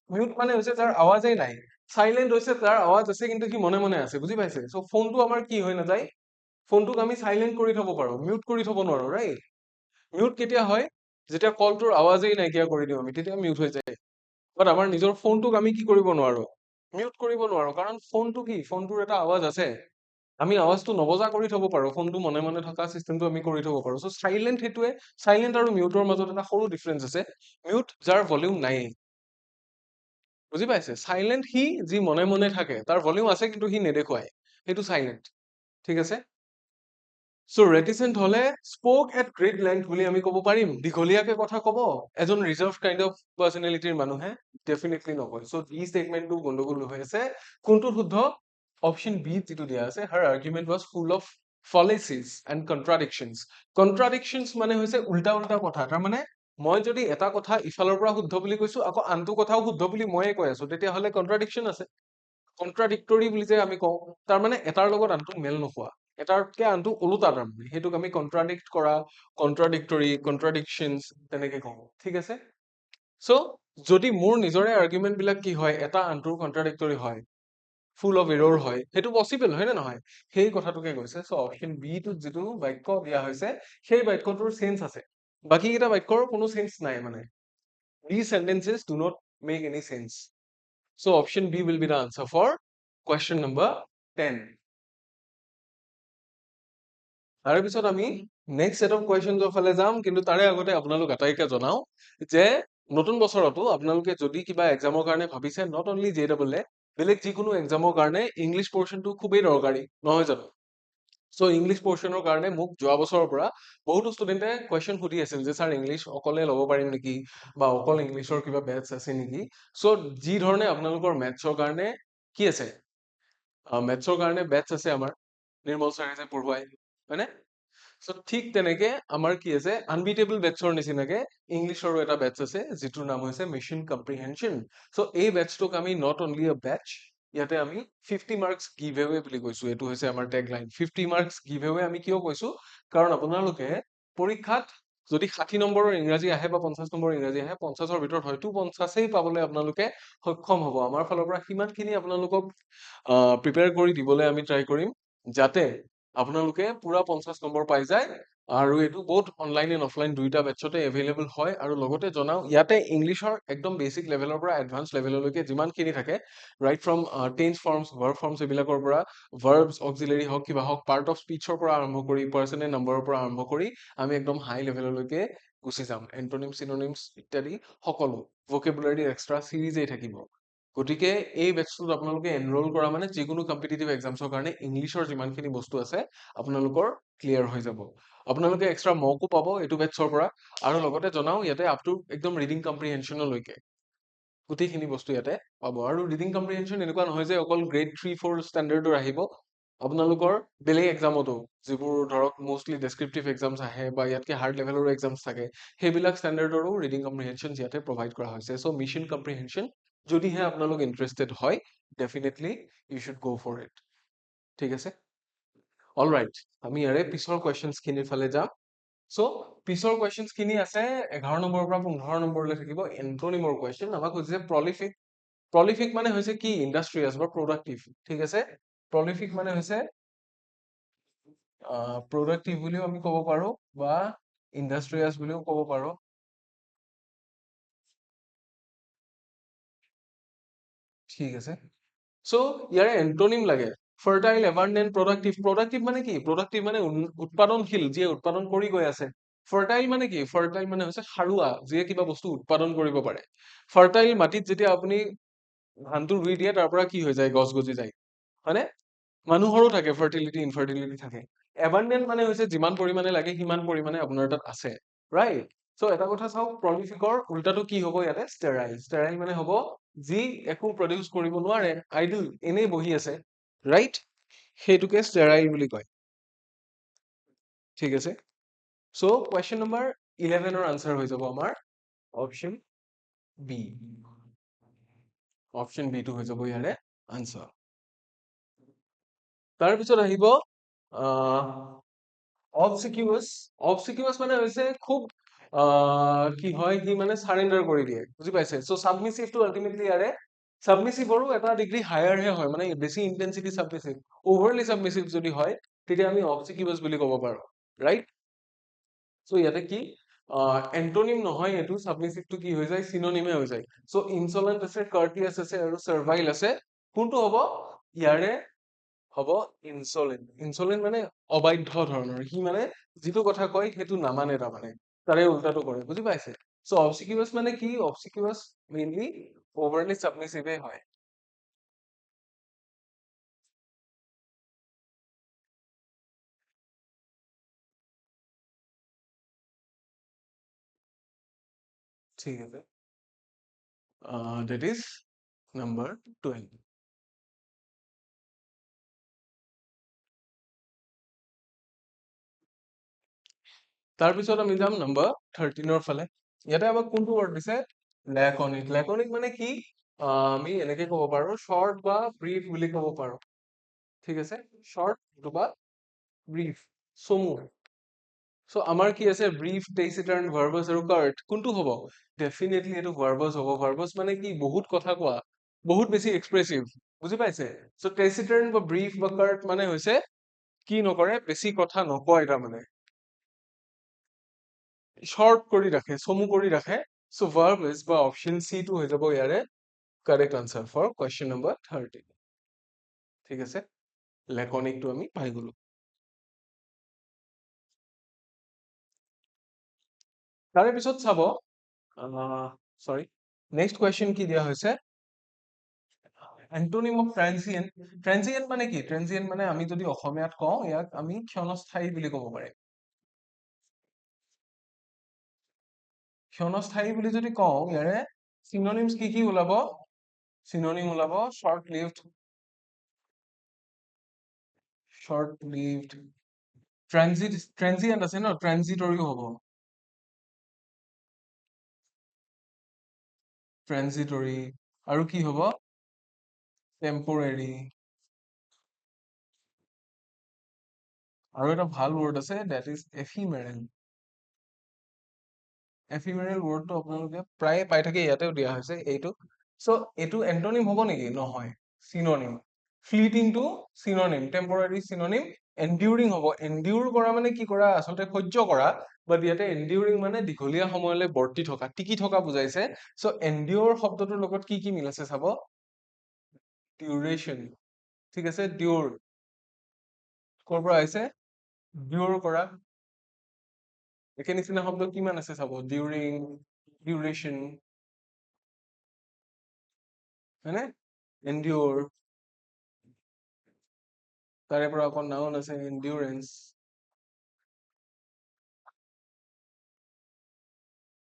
Mute মানে হৈছে তাৰ আৱাজেই নাই। Silent হৈছে তাৰ আৱাজ আছে কিন্তু সি মনে মনে আছে, বুজি পাইছে? So ফোনটো আমাৰ কি হৈ নাযায়? ফোনটোক আমি সাইলেন্ট কৰি থব পাৰো, মিউট কৰি থব নোৱাৰো, ৰাইট? মিউট কেতিয়া হয়? যেতিয়া কলটোৰ আৱাজেই নাইকিয়া কৰি দিওঁ আমি, তেতিয়া মিউট হৈ যায়। বাট আমাৰ নিজৰ ফোনটোক আমি কি কৰিব নোৱাৰো? মিউট কৰিব নোৱাৰো, কাৰণ ফোনটো কি? ফোনটোৰ এটা আৱাজ আছে। আমি আৱাজটো নবজা কৰি থব পাৰো, ফোনটো মনে মনে থকা চিষ্টেমটো আমি কৰি থব পাৰো। চ' সাইলেন্ট সেইটোৱে, সাইলেন্ট আৰু মিউটৰ মাজত এটা সৰু ডিফাৰেঞ্চ আছে। মিউট যাৰ ভলিউম নাই, বুজি পাইছে? সাইলেন্ট সি যি মনে মনে থাকে, তাৰ ভলিউম আছে কিন্তু সি নেদেখুৱায়, সেইটো সাইলেন্ট। ঠিক আছে? চ' reticent হলে spoke at great length বুলি আমি ক'ব পাৰিম। দীঘলীয়াকে কথা ক'ব এজন ৰিজাৰ্ভ কাইণ্ড অফ পাৰ্চনেলিটিৰ মানুহে? ডেফিনেটলি নকয়। চ' বি ষ্টেটমেণ্টটো গণ্ডগোল হৈ আছে। কোনটো শুদ্ধ? অপশ্যন বি যিটো দিয়া আছে, her argument was full of fallacies and contradictions. Contradictions মানে হৈছে উল্টা উল্টা কথা। তাৰমানে মই যদি এটা কথা ইফালৰ পৰা শুদ্ধ বুলি কৈছো, আকৌ আনটো কথাও শুদ্ধ বুলি ময়ে কৈ আছো, তেতিয়াহ'লে কন্ট্ৰাডিকশ্যন আছে। কন্ট্ৰাডিক্টৰী বুলি যে আমি কওঁ, তাৰমানে এটাৰ লগত আনটো মেল নোখোৱা, এটাতকে আনটো ওলোটা, তাৰমানে সেইটোক আমি কন্ট্ৰাডিক্ট কৰা, কন্ট্ৰাডিক্টৰী, কন্ট্ৰাডিকশ্যনছ তেনেকে কওঁ। ঠিক আছে? চ' যদি মোৰ নিজৰে আৰ্গুমেন্ট বিলাক কি হয়, এটা আনটোৰ কন্ট্ৰাডিক্টৰী হয়, ফুল অফ এৰৰ হয়, সেইটো পচিবল হয় নে নহয়? সেই কথাটোকে কৈছে। চ' অপশ্যন বি টোত যিটো বাক্য দিয়া হৈছে, সেই বাক্যটোৰ চেঞ্চ আছে, বাকী কেইটা বাক্যৰ কোনো চেঞ্চ নাই। মানে these sentences do not make any sense. So option B will be the answer for question number 10. তাৰে পিছত আমি নেক্সট সেট অফ কুৱেশ্যনছৰ ফালে যাম, কিন্তু তাৰে আগতে আপোনালোক আটাইকে জনাও যে নতুন বছৰতো আপোনালোকে যদি কিবা এক্সামৰ কাৰণে ভাবিছে, নট অনলি JEE, বেলেগ যিকোনো এক্সামৰ কাৰণে ইংলিছ পৰ্চনটো খুবেই দৰকাৰী, নহয় জানো? চ' ইংলিছ পৰ্চনৰ কাৰণে মোক যোৱা বছৰৰ পৰা বহুতো ষ্টুডেণ্টে কুৱেশ্যন সুধি আছিল যে ছাৰ ইংলিছ অকলে ল'ব পাৰিম নেকি, বা অকল ইংলিছৰ কিবা বেটছ আছে নেকি? চ' যি ধৰণে আপোনালোকৰ মেথছৰ কাৰণে কি আছে, মেথছৰ কাৰণে বেটছ আছে আমাৰ, নিৰ্মল ছাৰে যে পঢ়ুৱাই, হয়নে? চ' ঠিক তেনেকে আমাৰ কি আছে, আনবিটেবল বেটছৰ নিচিনাকে ইংলিছৰো এটা বেটছ আছে, যিটোৰ নাম হৈছে মেচিন কম্প্ৰিহেনশ্যন। চ' এই বেটছটোক আমি নট অনলি এ বেটছ, ইয়াতে আমি 50 মাৰ্কছ গিভ এৱে বুলি কৈছো। এইটো হৈছে আমাৰ tag line, 50 marks give away. আমি কিয় কৈছো? কাৰণ আপোনালোকে পৰীক্ষাত যদি 60 নম্বৰৰ ইংৰাজী আহে বা 50 নম্বৰ ইংৰাজী আহে, 50ৰ ভিতৰত হয়তো 50ই পাবলৈ আপোনালোকে সক্ষম হ'ব। আমাৰ ফালৰ পৰা সিমানখিনি আপোনালোকক প্ৰিপেয়াৰ কৰি দিবলৈ আমি ট্ৰাই কৰিম, যাতে আপোনালোকে পুৰা 50 নম্বৰ পাই যায়। আৰু এইটো বহুত অনলাইন এণ্ড অফলাইন দুইটা বেটছতে এভেইলেবল হয়। আৰু লগতে জনাও, ইয়াতে ইংলিছৰ একদম বেচিক লেভেলৰ পৰা এডভান্স লেভেললৈকে যিমানখিনি থাকে, right from tense forms, verb forms, এইবিলাকৰ পৰা ভাৰ্বছ, অক্সিলাৰী হওক, কিবা হওক, পাৰ্ট অফ স্পীচৰ পৰা আৰম্ভ কৰি, পাৰ্চনেল নাম্বাৰৰ পৰা আৰম্ভ কৰি আমি একদম হাই লেভেললৈকে গুচি যাম। এন্টনিম, চিনোনিমছ ইত্যাদি সকলো ভকেবুলাৰী এক্সট্ৰা চিৰিজেই থাকিব। গতিকে এই বেটছটোত আপোনালোকে এনৰোল কৰা মানে যিকোনো কম্পিটিটিভ এক্সামছৰ কাৰণে ইংলিছৰ যিমানখিনি বস্তু আছে আপোনালোকৰ ক্লিয়াৰ হৈ যাব। আপোনালোকে এক্সট্ৰা মকো পাব এইটো বেটছৰ পৰা। আৰু লগতে জনাও, ইয়াতে আপ টু একদম ৰিডিং কম্প্ৰিহেনশ্যনলৈকে গোটেইখিনি বস্তু ইয়াতে পাব। আৰু ৰিডিং কম্প্ৰিহেনশ্যন এনেকুৱা নহয় যে অকল গ্ৰেড 3-4 ষ্টেণ্ডাৰ্ডৰ আহিব, আপোনালোকৰ বেলেগ এক্সামতো, যিবোৰ ধৰক মোষ্টলি ডেছক্ৰিপটিভ এক্সামছ আহে বা ইয়াতকে হাৰ্ড লেভেলৰ এক্সামছ থাকে, সেইবিলাক ষ্টেণ্ডাৰ্ডৰো ৰিডিং কম্প্ৰিহেনশ্যন ইয়াতে প্ৰভাইড কৰা হৈছে। চ' মিছন কম্প্ৰিহেনশ্যন যদিহে আপোনালোক ইণ্টাৰেষ্টেড হয়, definitely you should go for it. ঠিক আছে? অল ৰাইট, আমি ইয়াৰে পিছৰ কুৱেশ্যনছখিনিৰ ফালে যাম। চ' পিছৰ কুৱেশ্যনছখিনি আছে 11 নম্বৰৰ পৰা 15 নম্বৰলৈ থাকিব এন্টনিমৰ কুৱেশ্যন। আমাক কৈছে প্ৰলিফিক। প্ৰলিফিক মানে হৈছে কি? ইণ্ডাষ্ট্ৰিয়াছ বা প্ৰডাক্টিভ। ঠিক আছে? প্ৰলিফিক মানে হৈছে প্ৰডাক্টিভ বুলিও আমি ক'ব পাৰো বা ইণ্ডাষ্ট্ৰিয়াছ বুলিও ক'ব পাৰো। ঠিক আছে? চ' ইয়াৰে এন্টনিম লাগে, ফাৰ্টাইল, এবাণ্ডেন্ট, প্ৰডাক্টিভ। প্ৰডাক্টিভ মানে কি? প্ৰডাক্টিভ মানে উৎপাদনশীল, যিয়ে উৎপাদন কৰি গৈ আছে। ফাৰ্টাইল মানে কি? ফাৰ্টাইল মানে হৈছে সাৰুৱা, যিয়ে কিবা বস্তু উৎপাদন কৰিব পাৰে। ফাৰ্টাইল মাটিত যেতিয়া আপুনি ধানটো ৰুই দিয়ে, তাৰ পৰা কি হৈ যায়? গছ গজি যায়, হয়নে? মানুহৰো থাকে ফাৰ্টিলিটি, ইনফাৰ্টিলিটি থাকে। এবাণ্ডেন্ট মানে হৈছে যিমান পৰিমাণে লাগে সিমান পৰিমাণে আপোনাৰ তাত আছে, ৰাইট? সো এটা কথা চাওক প্ৰলিফিকৰ উল্টাটো কি হ'ব ইয়াতে ষ্টেৰাইল ষ্টেৰাইল মানে হ'ব যি একো প্ৰডিউচ কৰিব নোৱাৰে আইডল এনেই বহি আছে ৰাইট সেইটোকে ষ্টেৰাইল বুলি কয় ঠিক আছে সো কোৱেশ্চন নম্বৰ 11 আনসাৰ হৈ যাব আমাৰ অপশন বি অপশন বি টো হৈ যাব ইয়াৰে আনসাৰ তাৰপিছত আহিব অবসিকিউয়াস অবসিকিউয়াস মানে হৈছে খুব কি হয় কি মানে সারেন্ডার কৰি দিয়ে বুজি পাইছে সো সাবমিসিভ টু আলটিমেটলি ইয়াৰে সাবমিসিভৰো এটা ডিগ্ৰী হায়াৰ হে হয় মানে বেছি ইন্টেন্সিটি সাবমিসিভ ওভাৰলি সাবমিসিভ যদি হয় তেতিয়া আমি অবসিকিউয়াস বুলি ক'ব পাৰো ৰাইট সো ইয়াতে কি এন্টোনিম নহয় এটো সাবমিসিভ টু কি হৈ যায় সিনোনিমে হৈ যায় সো ইনসলেন্ট আছে কার্টিয়াস আছে আৰু সাৰ্ভাইল আছে কোনটো হ'ব ইয়াৰে হ'ব ইনসলেন্ট ইনসলেন্ট মানে অবাধ্য ধৰণৰ সি মানে যিটো কথা কয় সেইটো নামানে তাৰমানে তাৰে উল্টাটো কৰে বুজি পাইছে সো অবসিকিউয়াস মানে কি অবসিকিউয়াস মেইনলি ওভাৰলি সাবমিসিভে হয় ঠিক আছে that is number 12 তাৰপিছত আমি যাম নম্বৰ 13 ফালে ইয়াতে আমাক কোনটো ৱৰ্ড দিছে ল্যাকনিক ল্যাকনিক মানে কি আমি এনেকে ক'ব পাৰো শৰ্ট বা ব্ৰিফ বুলি ক'ব পাৰো ঠিক আছে শৰ্ট বা ব্ৰিফ চমু সো আমাৰ কি আছে ব্ৰিফ টেচিটাৰ্ন ভাৰ্বাস আৰু কাৰ্ট কোনটো হ'ব ডেফিনেটলি এইটো ভাৰ্বাস হ'ব ভাৰ্বাস মানে কি বহুত কথা কোৱা বহুত বেছি এক্সপ্ৰেছিভ বুজি পাইছে সো টেচিটাৰ্ন বা ব্ৰিফ বা কাৰ্ট মানে হৈছে কি নকৰে বেছি কথা নকয় তাৰমানে শৰ্ট কৰি ৰাখে চমু কৰি ৰাখে সো ভাৰ্ব ইজ বা অপশন সি টো হৈ যাব ইয়াৰে correct answer for question number 13 ঠিক আছে ল্যাকনিকটো আমি পাই গলো তাৰে পিছত চাব সৰি নেক্সট কোয়েশ্চন কি দিয়া হৈছে এন্টোনিম অফ ট্ৰানজিয়েন্ট ট্ৰানজিয়েন্ট মানে কি ট্ৰানজিয়েন্ট মানে আমি যদি অসমীয়াত কওঁ ইয়াক আমি ক্ষণস্থায়ী বুলি ক'ব পাৰিম ক্ষণস্থায়ী বুলি যদি কওঁ ইয়াৰে সিনোনিমস কি কি ওলাব সিনোনিম ওলাব short lived ট্ৰানজিয়েন্ট আছে ন ট্ৰানজিটৰিও হ'ব ট্ৰানজিটৰি আৰু কি হ'ব টেম্পৰেৰী আৰু এটা ভাল ৱৰ্ড আছে দ্যাট ইজ এফিমেৰেল এফিমেৰেল ৱৰ্ডটো আপোনালোকে প্ৰায়ে পাই থাকে ইয়াতেও দিয়া হৈছে এইটো সো এইটো এন্টোনিম হ'ব নেকি নহয় synonym fleeting to synonym temporary synonym enduring হ'ব এন্ডিউৰ কৰা মানে কি কৰা আচলতে সহ্য কৰা বাট ইয়াতে এন্ডিউৰিং মানে দীঘলীয়া সময়লৈ বৰ্তি থকা টিকি থকা বুজাইছে সো এন্ডিউৰ শব্দটোৰ লগত কি কি মিল আছে চাব ডিউৰেশ্যন ঠিক আছে ডিউৰ ক'ৰ পৰা আহিছে ডিউৰ কৰা একে নিচিনা শব্দ কিমান আছে চাব ডিউৰিং ডিউৰেশ্যন হয়নে এন্ডিউৰ তাৰে পৰা আকৌ নাউন আছে এন্ডিউৰেন্স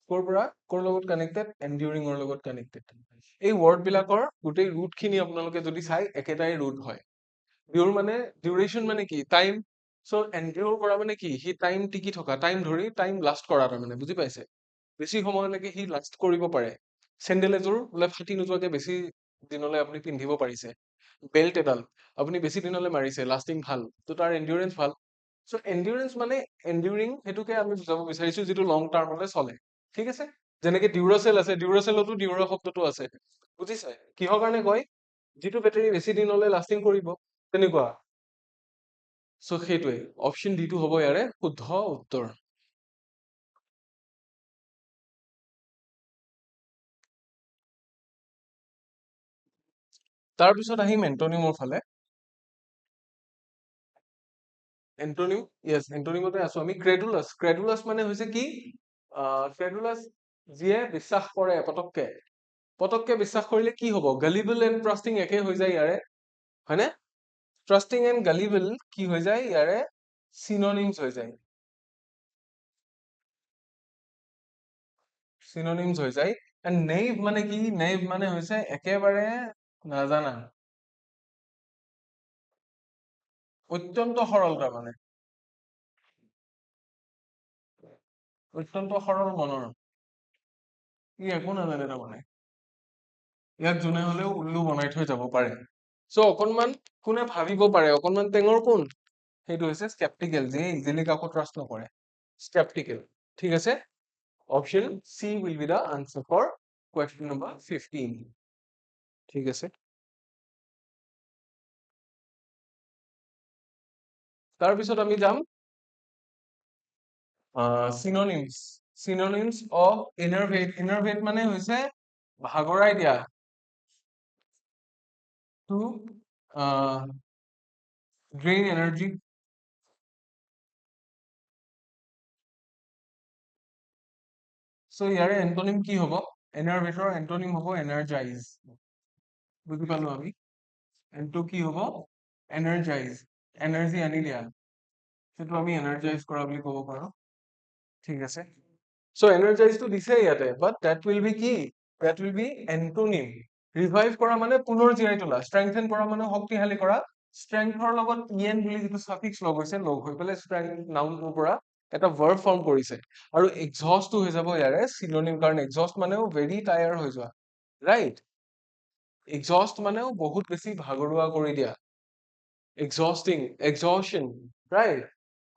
ক'ৰ পৰা ক'ৰ লগত কানেক্টেড এন্ডিউৰিঙৰ লগত কানেক্টেড এই ৱৰ্ড বিলাকৰ গোটেই ৰুট খিনি আপোনালোকে যদি চাই একেটাই ৰুট হয় ডিউৰ মানে ডিউৰেশ্যন মানে কি টাইম সো এন্ডিউৰ কৰা মানে কি সি টাইম টিকি থকা টাইম ধৰি টাইম লাষ্ট কৰা তাৰমানে বুজি পাইছে বেছি সময়লৈকে সি লাষ্ট কৰিব পাৰে চেণ্ডেল এযোৰ বোলে ফাটি নোযোৱাকে বেছি দিনলৈ আপুনি পিন্ধিব পাৰিছে বেল্ট এডাল আপুনি বেছি দিনলৈ মাৰিছে লাষ্টিং ভাল তো তাৰ এন্ডিউৰেন্স ভাল সো এন্ডিউৰেন্স মানে এন্ডিউৰিং সেইটোকে আমি বুজাব বিচাৰিছো যিটো লং টাৰ্মলৈ চলে ঠিক আছে যেনেকে ডিউৰাচেল আছে ডিউৰাচেলতো ডিউৰা শব্দটো আছে বুজিছে কিহৰ কাৰণে কয় যিটো বেটাৰী বেছি দিনলৈ লাষ্টিং কৰিব তেনেকুৱা সো সেইটোৱে অপশন ডি টো হ'ব ইয়াৰে শুদ্ধ উত্তৰ তাৰপিছত আহিম এন্টনিমৰ ফালে এন্টনিম ইয়েছ এন্টনিমতে আছো আমি ক্ৰেডুলাছ ক্ৰেডুলাছ মানে হৈছে কি ক্ৰেডুলাছ যিয়ে বিশ্বাস কৰে পতককে পতককে বিশ্বাস কৰিলে কি হ'ব গালিবল এণ্ড ট্ৰাষ্টিং একে হৈ যায় ইয়াৰে হয়নে ট্ৰাষ্টিং এণ্ড গালিবল কি হৈ যায় ইয়াৰে চিননিমছ হৈ যায় চিনোনিমছ হৈ যায়। এণ্ড নেইভ মানে কি? নেইভ মানে হৈছে একেবাৰে নাজানা, অত্যন্ত সৰল তাৰমানে, অত্যন্ত সৰল মনৰ, ই একো নাজানে তাৰমানে, ইয়াক যোনে হলেও উল্লু বনাই থৈ যাব পাৰে। চ' অকনমান কোনে ভাবিব পাৰে, অকনমান টেঙৰ কোন? সেইটো হৈছে স্কেপটিকেল, যে ইজিলি কাকো ট্ৰাষ্ট নকৰে, স্কেপটিকেল। ঠিক আছে, option C will be the answer for question number 15। ঠিক আছে, তাৰপিছত আমি যাম চিনোনিমছ। চিনোনিমছ অফ ইনাৰভেট। ইনাৰভেট মানে হৈছে ভাগৰাই দিয়া, টু ড্ৰেইন এনাৰ্জি। চ' ইয়াৰে এন্টনিম কি হ'ব? এনাৰভেটৰ এন্টনিম হ'ব এনাৰ্জাইজ। বুজি পালো আমি, এনটো কি হ'ব? এনাৰ্জাইজ, এনাৰ্জি আনি দিয়া, সেইটো আমি এনাৰ্জাইজ কৰা বুলি ক'ব পাৰো। ঠিক আছে, চ' এনাৰ্জাইজটো দিছে ইয়াতে, বাট ডেট উইল বি কি? That will be antonym. Revive কৰা মানে পুনৰ জীয়াই তোলা, ষ্ট্ৰেংথেন কৰা মানে শক্তিশালী কৰা। ষ্ট্ৰেংথৰ লগত ইএন বুলি যিটো চাফিক্স লগ হৈছে, লগ হৈ পেলাই ষ্ট্ৰেংথ নাউনটোৰ পৰা এটা ভাৰ্ব ফৰ্ম কৰিছে। আৰু এক্সহষ্টটো হৈ যাব ইয়াৰে চিনোনিম, কাৰণ এক্সহষ্ট মানেও ভেৰি টায়াৰ হৈ যোৱা, ৰাইট? এক্সহষ্ট মানেও বহুত বেছি ভাগৰুৱা কৰি দিয়া, এক্সহষ্টিং, এক্সহশন, ৰাইট?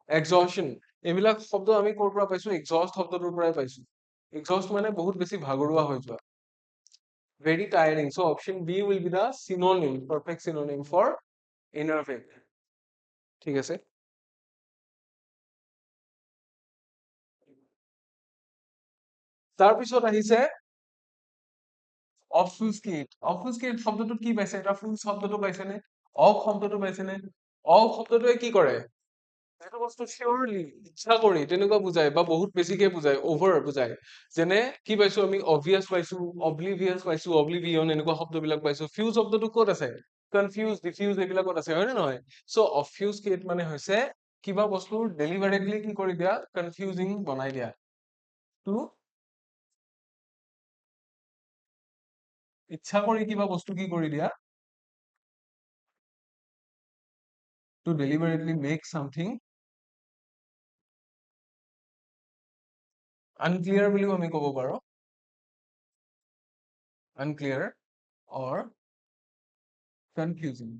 এক্সহশন, এইবিলাক শব্দ আমি ক'ৰ পৰা পাইছো? এক্সহষ্ট শব্দটোৰ পৰাই পাইছো। এক্সহষ্ট মানে বহুত বেছি ভাগৰুৱা হৈ যোৱা, very tiring. So option B will be the synonym, perfect synonym for innervate. ঠিক আছে, তাৰপিছত আহিছে obfuscate. obfuscate শব্দটোত কি পাইছে? এটা ফুল শব্দটো পাইছে নে? অফ শব্দটো পাইছে নে? অফ শব্দটোৱে কি কৰে? সেইটো বস্তু চিয়ৰলি, ইচ্ছা কৰি তেনেকুৱা বুজায়, বা বহুত বেছিকে বুজায়, অভাৰ বুজায়। যেনে কি পাইছো আমি? অবভিয়াছ পাইছো, অব্লিভিয়াছ পাইছো, অব্লিভিয়ন, এনেকুৱা শব্দবিলাক পাইছো। ফিউজ শব্দটো ক'ত আছে? কনফিউজ, ডিফিউজ এইবিলাকত আছে, হয় নে নহয়? চ' অবফিউজকেট মানে হৈছে কিবা বস্তুৰ ডেলিভাৰেটলি কি কৰি দিয়া? কনফিউজিং বনাই দিয়া। টু ইচ্ছা কৰি কিবা বস্তু কি কৰি দিয়া? টু ডেলিভাৰেটলি মেক সামথিং আনক্লিয়াৰ বুলিও আমি ক'ব পাৰো, unclear or confusing।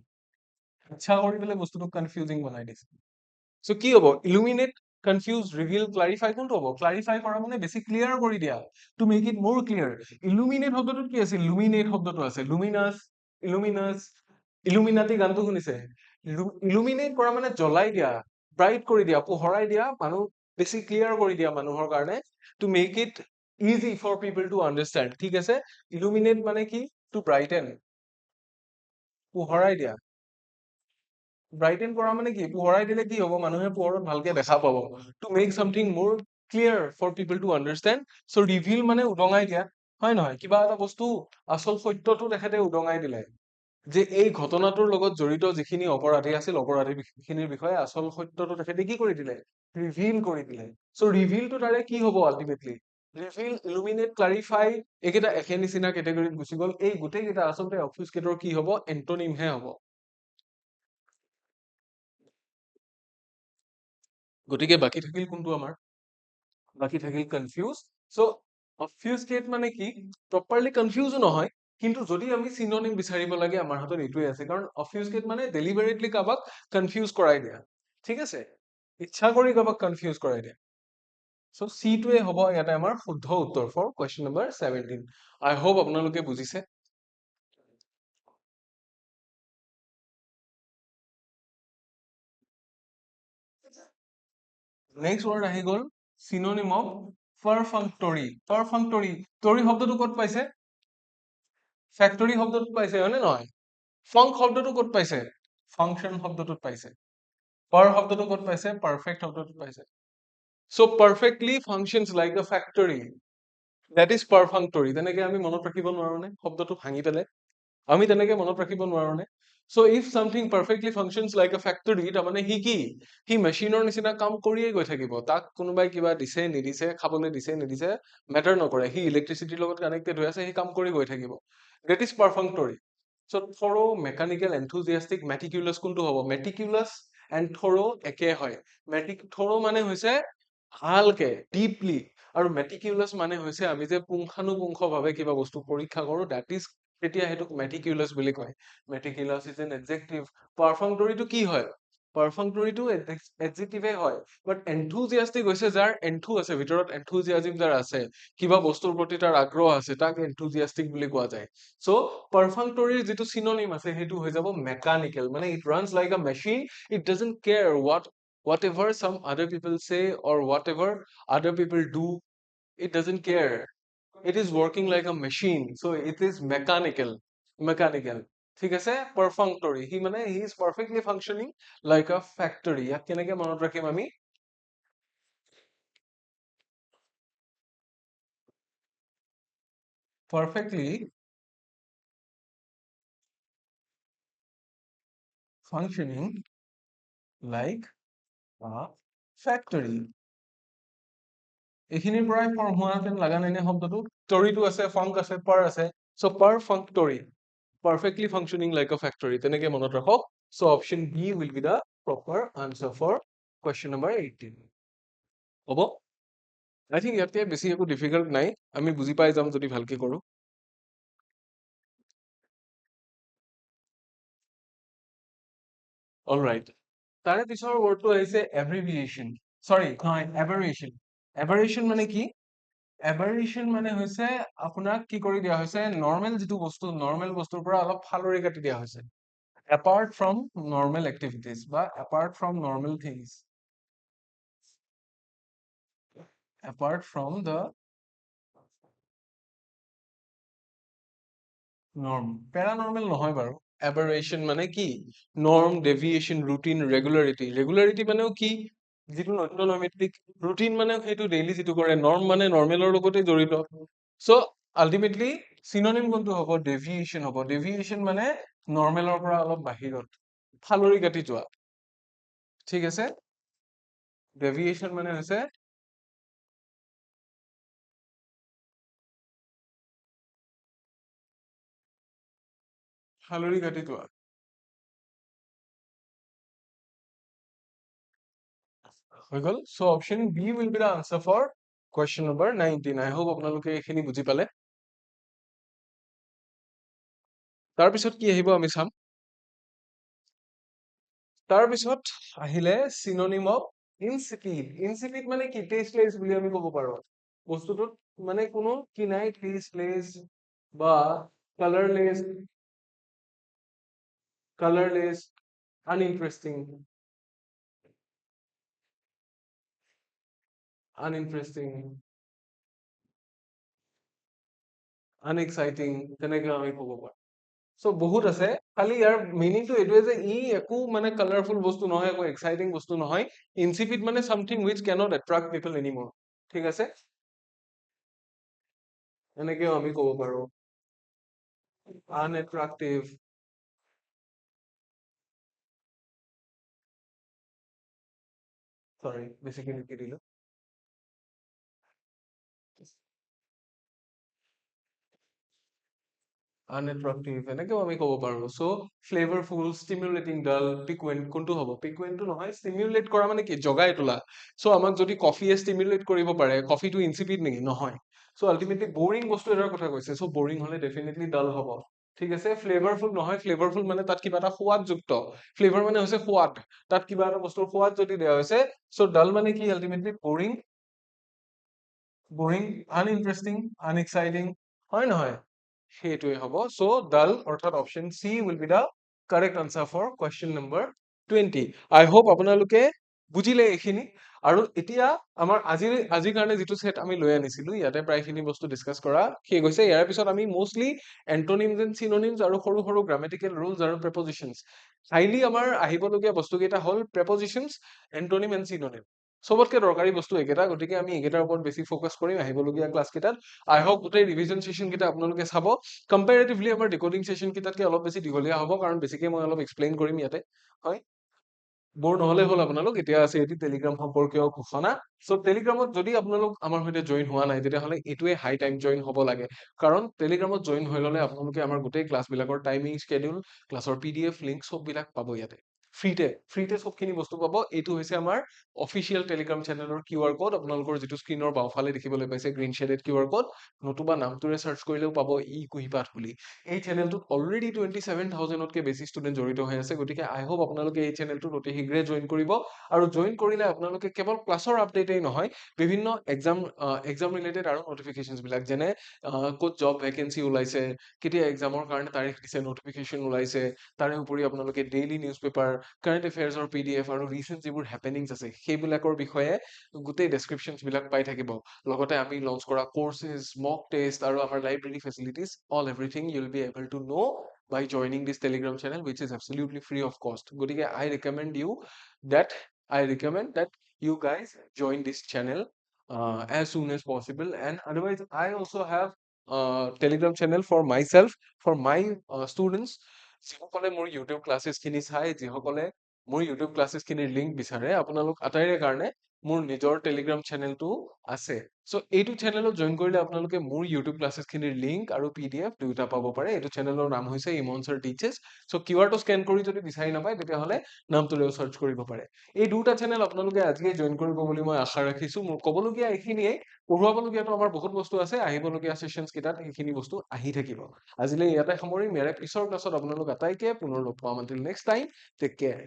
ইচ্ছা কৰি পেলাই বস্তুটোক কনফিউজিং বনাই দিছে। চ' কি হ'ব? ইলুমিনেট, কনফিউজ, ৰিভিল, ক্লাৰিফাই কোনটো হ'ব? ক্লাৰিফাই কৰা মানে বেছি ক্লিয়াৰ কৰি দিয়া, টু মেক ইট মোৰ ক্লিয়াৰ। ইলুমিনেট শব্দটোত কি আছিল? লুমিনেট শব্দটো আছে, লুমিনাছ, ইলুমিনাছ, ইলুমিনাটি গানটো শুনিছে? ইলুমিনেট কৰা মানে জ্বলাই দিয়া, ব্ৰাইট কৰি দিয়া, পোহৰাই দিয়া, মানুহ বেছি ক্লিয়াৰ কৰি দিয়া মানুহৰ কাৰণে, to make it easy for people to understand. ঠিক আছে, ইলুমিনেট মানে কি? টু ব্ৰাইটেন, পোহৰাই দিয়া। ব্ৰাইটেন কৰা মানে কি? পোহৰাই দিলে কি হ'ব? মানুহে পোহৰত ভালকে দেখা পাব। To make something more clear for people to understand. So' reveal মানে উদঙাই দিয়া, হয় নহয়? কিবা এটা বস্তু আচল সত্যটো তেখেতে উদঙাই দিলে, যে এই ঘটনাটোৰ লগত জড়িত যিখিনি অপৰাধী আছিল, অপৰাধীখিনিৰ বিষয়ে আচল সত্যটো তেখেতে কি কৰি দিলে? ৰিভিল কৰি দিলে। চ' ৰিভিলটো তাৰে কি হ'ব আল্টিমেটলি? ৰিভিল, ইলুমিনেট, ক্লাৰিফাই, এইকেইটা একে নিচিনা কেটেগৰীত গুচি গ'ল। এই গোটেইকেইটা আচলতে অবফিউস্কেটৰ কি হ'ব? এন্টনিমহে হ'ব। গতিকে বাকী থাকিল কোনটো আমাৰ? বাকী থাকিল কনফিউজ। চ' অবফিউস্কেট মানে কি? প্ৰপাৰলি কনফিউজো নহয়, কিন্তু যদি আমি চিনোনিম বিচাৰিব লাগে, আমাৰ হাতত এইটোৱে আছে, কাৰণ অবফিউস্কেট মানে ডেলিবাৰেটলি কাৰোবাক কনফিউজ কৰাই দিয়া। ঠিক আছে, ইচ্ছা কৰি কাৰোবাক কনফিউজ কৰাই দিয়া। চ' চিটোৱে হ'ব ইয়াতে আমাৰ শুদ্ধ উত্তৰ for question number 17। I hope আপোনালোকে বুজিছে। নেক্সট ৱৰ্ড আহি গ'ল চিনোনিম অফ পাৰফাংটৰি। পাৰফাংটৰি, টৰি শব্দটো ক'ত পাইছে? ফেক্টৰী শব্দটোত পাইছে, হয়নে নহয়? ফাংক শব্দটো ক'ত পাইছে? ফাংচন শব্দটোত পাইছে। পাৰ শব্দটো ক'ত পাইছে? পাৰফেক্ট শব্দটোত পাইছে। So' perfectly functions like a factory, that is perfunctory. তেনেকে আমি মনত ৰাখিব নোৱাৰো নে শব্দটো ভাঙি পেলাই? আমি তেনেকে মনত ৰাখিব নোৱাৰো নে? So if something perfectly functions like a factory, তাৰমানে সি কি? সি মেচিনৰ নিচিনা কাম কৰিয়ে গৈ থাকিব। তাক কোনোবাই কিবা দিছে নিদিছে, খাবলৈ দিছে নিদিছে, মেটাৰ নকৰে। সি ইলেক্ট্ৰিচিটিৰ লগত কানেক্টেড হৈ আছে, সি কাম কৰি গৈ থাকিব। That is perfunctory. So thorough, mechanical, enthusiastic, meticulous কোনটো হ'ব? Meticulous and thorough একে হয়। Thorough মানে হৈছে ভালকে, deeply, আৰু meticulous মানে হৈছে আমি যে পুংখানুপুংখভাৱে কিবা বস্তু পৰীক্ষা কৰো, that is তেতিয়া সেইটোক meticulous বুলি কয়। Meticulous is an adjective. Perfunctory টো কি হয়? Perfunctory টো adjective হয়। But enthusiastic হৈছে যাৰ enthu আছে, ভিতৰত enthusiasm যাৰ আছে, কিবা বস্তুৰ প্ৰতি তাৰ আগ্ৰহ আছে, তাক enthusiastic বুলি কোৱা যায়। So perfunctory যিটো synonym আছে সেইটো হৈ যাব mechanical, মানে it runs like a machine, it doesn't care whatever some other people say or whatever other people do, it doesn't care. It is working like a machine, so it is mechanical. ঠিক আছে? Perfunctory, he is perfectly functioning like a factory. ইয়াক কেনেকে মনত ৰাখিম আমি? Perfectly functioning like a factory. এইখিনিৰ পৰাই ফৰ্ম হোৱা যেন লাগা নাই নে শব্দটো? টৰিটো আছে, ফাংক আছে, পাৰ আছে, so perfunctory, perfectly functioning like a factory, তেনেকে মনত ৰাখক। So option B will be the proper answer for question number 18. হ'ব? I think ইয়াতকে বেছি একো ডিফিকাল্ট নাই, আমি বুজি পাই যাম যদি ভালকে কৰো। অলৰাইট, তাৰে পিছৰ ৱৰ্ডটো আহিছে abbreviation, sorry নহয়, aberration. Aberration মানে কি? Aberration মানে হৈছে আপোনাক কি কৰি দিয়া হৈছে, নৰ্মেল যিটো বস্তু, নৰ্মেল বস্তুৰ পৰা অলপ ফালৰি কাটি দিয়া হৈছে, apart from normal activities বা apart from normal things, apart from the norm. Paranormal নহয় বাৰু। Aberration মানে কি? Norm, deviation, routine, regularity. Regularity মানেও কি? যিটো নৈমিত্তিক। Routine মানে সেইটো ডেইলি যিটো কৰে। Norm মানে নৰ্মেলৰ লগতে জড়িত। So ultimately synonym কোনটো হ'ব? Deviation হ'ব। Deviation মানে নৰ্মেলৰ পৰা অলপ বাহিৰত, ফালৰি কাটি যোৱা। ঠিক আছে? Deviation মানে হৈছে ফালৰি কাটি যোৱা। হৈ গ'ল? So option B will be the answer for question number 19. I hope আপোনালোকে এইখিনি বুজি পালে। তাৰপিছত কি আহিব আমি চাম। তাৰপিছত আহিলে synonym of insipid. Insipid মানে কি? Tasteless বুলি আমি ক'ব পাৰো। বস্তুটোত মানে কোনো কি নাই, tasteless বা colorless, uninteresting, unexciting, তেনেকে আমি ক'ব পাৰো। So বহুত আছে, খালি ইয়াৰ মিনিংটো এইটোৱে যে ই একো মানে কালাৰফুল বস্তু নহয়, একো এক্সাইটিং বস্তু নহয়। ইনচিপিড মানে something which cannot attract people anymore. ঠিক আছে? এনেকেও আমি ক'ব পাৰো। Unattractive, sorry বেছিকে লিখি দিলো। Unattractive এনেকেও আমি ক'ব পাৰো। So flavorful, stimulating, dull, piquant কোনটো হ'ব? Piquantটো নহয়, stimulate কৰা মানে কি? জগাই তোলা। So আমাক যদি কফিয়ে stimulate কৰিব পাৰে, কফিটো ইনচিপিড নেকি? নহয়। So ultimately boring বস্তু এটাৰ কথা কৈছে, so boring হলে definitely dull হ'ব। ঠিক আছে? Flavorful নহয়, flavorful মানে তাত কিবা এটা সোৱাদযুক্ত। Flavor মানে হৈছে সোৱাদ, তাত কিবা এটা বস্তুৰ সোৱাদ যদি দিয়া হৈছে, so dull মানে কি? Ultimately boring, uninteresting, unexciting, হয় নহয়? সেইটোৱে হ'ব। So dull অৰ্থাৎ option C will be the correct answer for question number 20. I hope আপোনালোকে বুজিলে এইখিনি। আৰু এতিয়া আমাৰ আজিৰ কাৰণে যিটো সেট আমি লৈ আনিছিলো, ইয়াতে প্ৰায়খিনি বস্তু ডিছকাছ কৰা শেষ হৈছে। ইয়াৰ পিছত আমি মোষ্টলি এন্টনিমছ এণ্ড চিনোনিমছ আৰু সৰু সৰু গ্ৰামেটিকেল ৰুলছ আৰু প্ৰেপজিচনছ, হাইলি আমাৰ আহিবলগীয়া বস্তুকেইটা হ'ল প্ৰেপজিচনছ, এন্টনিম এণ্ড চিনোনিম। চবতকে দৰকাৰী বস্তু একেটা, গতিকে আমি একেটাৰ ওপৰত বেছি ফ'কাছ কৰিম আহিবলগীয়া ক্লাছ কেইটাত। আই হোপ গোটেই ৰিভিজন ছেশ্যন কেইটা আপোনালোকে চাব। কম্পেৰেটিভলি আমাৰ ডিকডিং ছেশ্যন কেইটাতকে অলপ বেছি দীঘলীয়া হ'ব, কাৰণ বেছিকে মই অলপ এক্সপ্লেইন কৰিম ইয়াতে। হয়, বোৰ নহ'লে হ'ল আপোনালোক। এতিয়া আছে এটি টেলিগ্ৰাম সম্পৰ্কীয় ঘোষণা। চ' টেলিগ্ৰামত যদি আপোনালোক আমাৰ সৈতে জইন হোৱা নাই, তেতিয়াহ'লে এইটোৱে হাই টাইম জইন হ'ব লাগে। কাৰণ টেলিগ্ৰামত জইন হৈ ল'লে আপোনালোকে আমাৰ গোটেই ক্লাছবিলাকৰ টাইমিং, স্কেডিউল, ক্লাছৰ PDF লিংক চববিলাক পাব ইয়াতে। ফ্ৰীতে চবখিনি বস্তু পাব। এইটো হৈছে আমাৰ অফিচিয়েল টেলিগ্ৰাম চেনেলৰ QR কোড। আপোনালোকৰ যিটো স্ক্ৰীনৰ বাওঁফালে দেখিবলৈ পাইছে গ্ৰীণ শ্বেডেড QR কোড, নতুবা নামটোৰে চাৰ্চ কৰিলেও পাব কুহিপাঠ বুলি। এই চেনেলটোত অলৰেডি 27,000তকে বেছি ষ্টুডেণ্ট জড়িত হৈ আছে, গতিকে আই হোপ আপোনালোকে এই চেনেলটোত অতি শীঘ্ৰে জইন কৰিব। আৰু জইন কৰিলে আপোনালোকে কেৱল ক্লাছৰ আপডেটেই নহয়, বিভিন্ন এক্সাম ৰিলেটেড আৰু নটিফিকেশ্যনছবিলাক, যেনে ক'ত জব ভেকেঞ্চি ওলাইছে, কেতিয়া এক্সামৰ কাৰণে তাৰিখ দিছে, নটিফিকেশ্যন ওলাইছে, তাৰে উপৰি আপোনালোকে ডেইলি নিউজ পেপাৰ, কাৰেণ্ট এফেয়াৰ্ছৰ PDF আৰু ৰিচেণ্ট যিবোৰ হেপেনিংছ আছে সেইবিলাকৰ বিষয়ে গোটেই ডেছক্ৰিপশ্যনছবিলাক পাই থাকিব। লগতে আমি লঞ্চ কৰা কৰ্চেছ, মক টেষ্ট আৰু আমাৰ library facilities, all everything you will be able to know' by joining this telegram channel, which is absolutely free of cost. গতিকে that I recommend that you guys join this channel as soon as possible. And otherwise I also have a telegram channel for myself, for my students, যিসকলে মোৰ ইউটিউব ক্লাছেছ খিনি চাই, যিসকলে মোৰ ইউটিউব ক্লাছেছ খিনিৰ লিংক বিচাৰে, আপোনালোক আটাইৰে কাৰণে মোৰ নিজৰ টেলিগ্ৰাম চেনেলটো আছে। চ' এইটো চেনেলত জইন কৰিলে আপোনালোকে মোৰ ইউটিউব ক্লাছেছ খিনিৰ লিংক আৰু PDF দুয়োটা পাব পাৰে। এইটো চেনেলৰ নাম হৈছে ইমন ছাৰ টিচেছ। চ' কিউআৰটো স্কেন কৰি যদি বিচাৰি নাপায়, তেতিয়াহ'লে নামটোলৈও চাৰ্চ কৰিব পাৰে। এই দুটা চেনেল আপোনালোকে আজিয়ে জইন কৰিব বুলি মই আশা ৰাখিছোঁ। মোৰ ক'বলগীয়া এইখিনিয়েই। পঢ়ুৱাবলগীয়াটো আমাৰ বহুত বস্তু আছে, আহিবলগীয়া ছেশ্যনছ কেইটাত সেইখিনি বস্তু আহি থাকিব। আজিলৈ ইয়াতে সামৰিম। ইয়াৰে পিছৰ ক্লাছত আপোনালোক আটাইকে পুনৰ লগ পাম। Until next time, take care.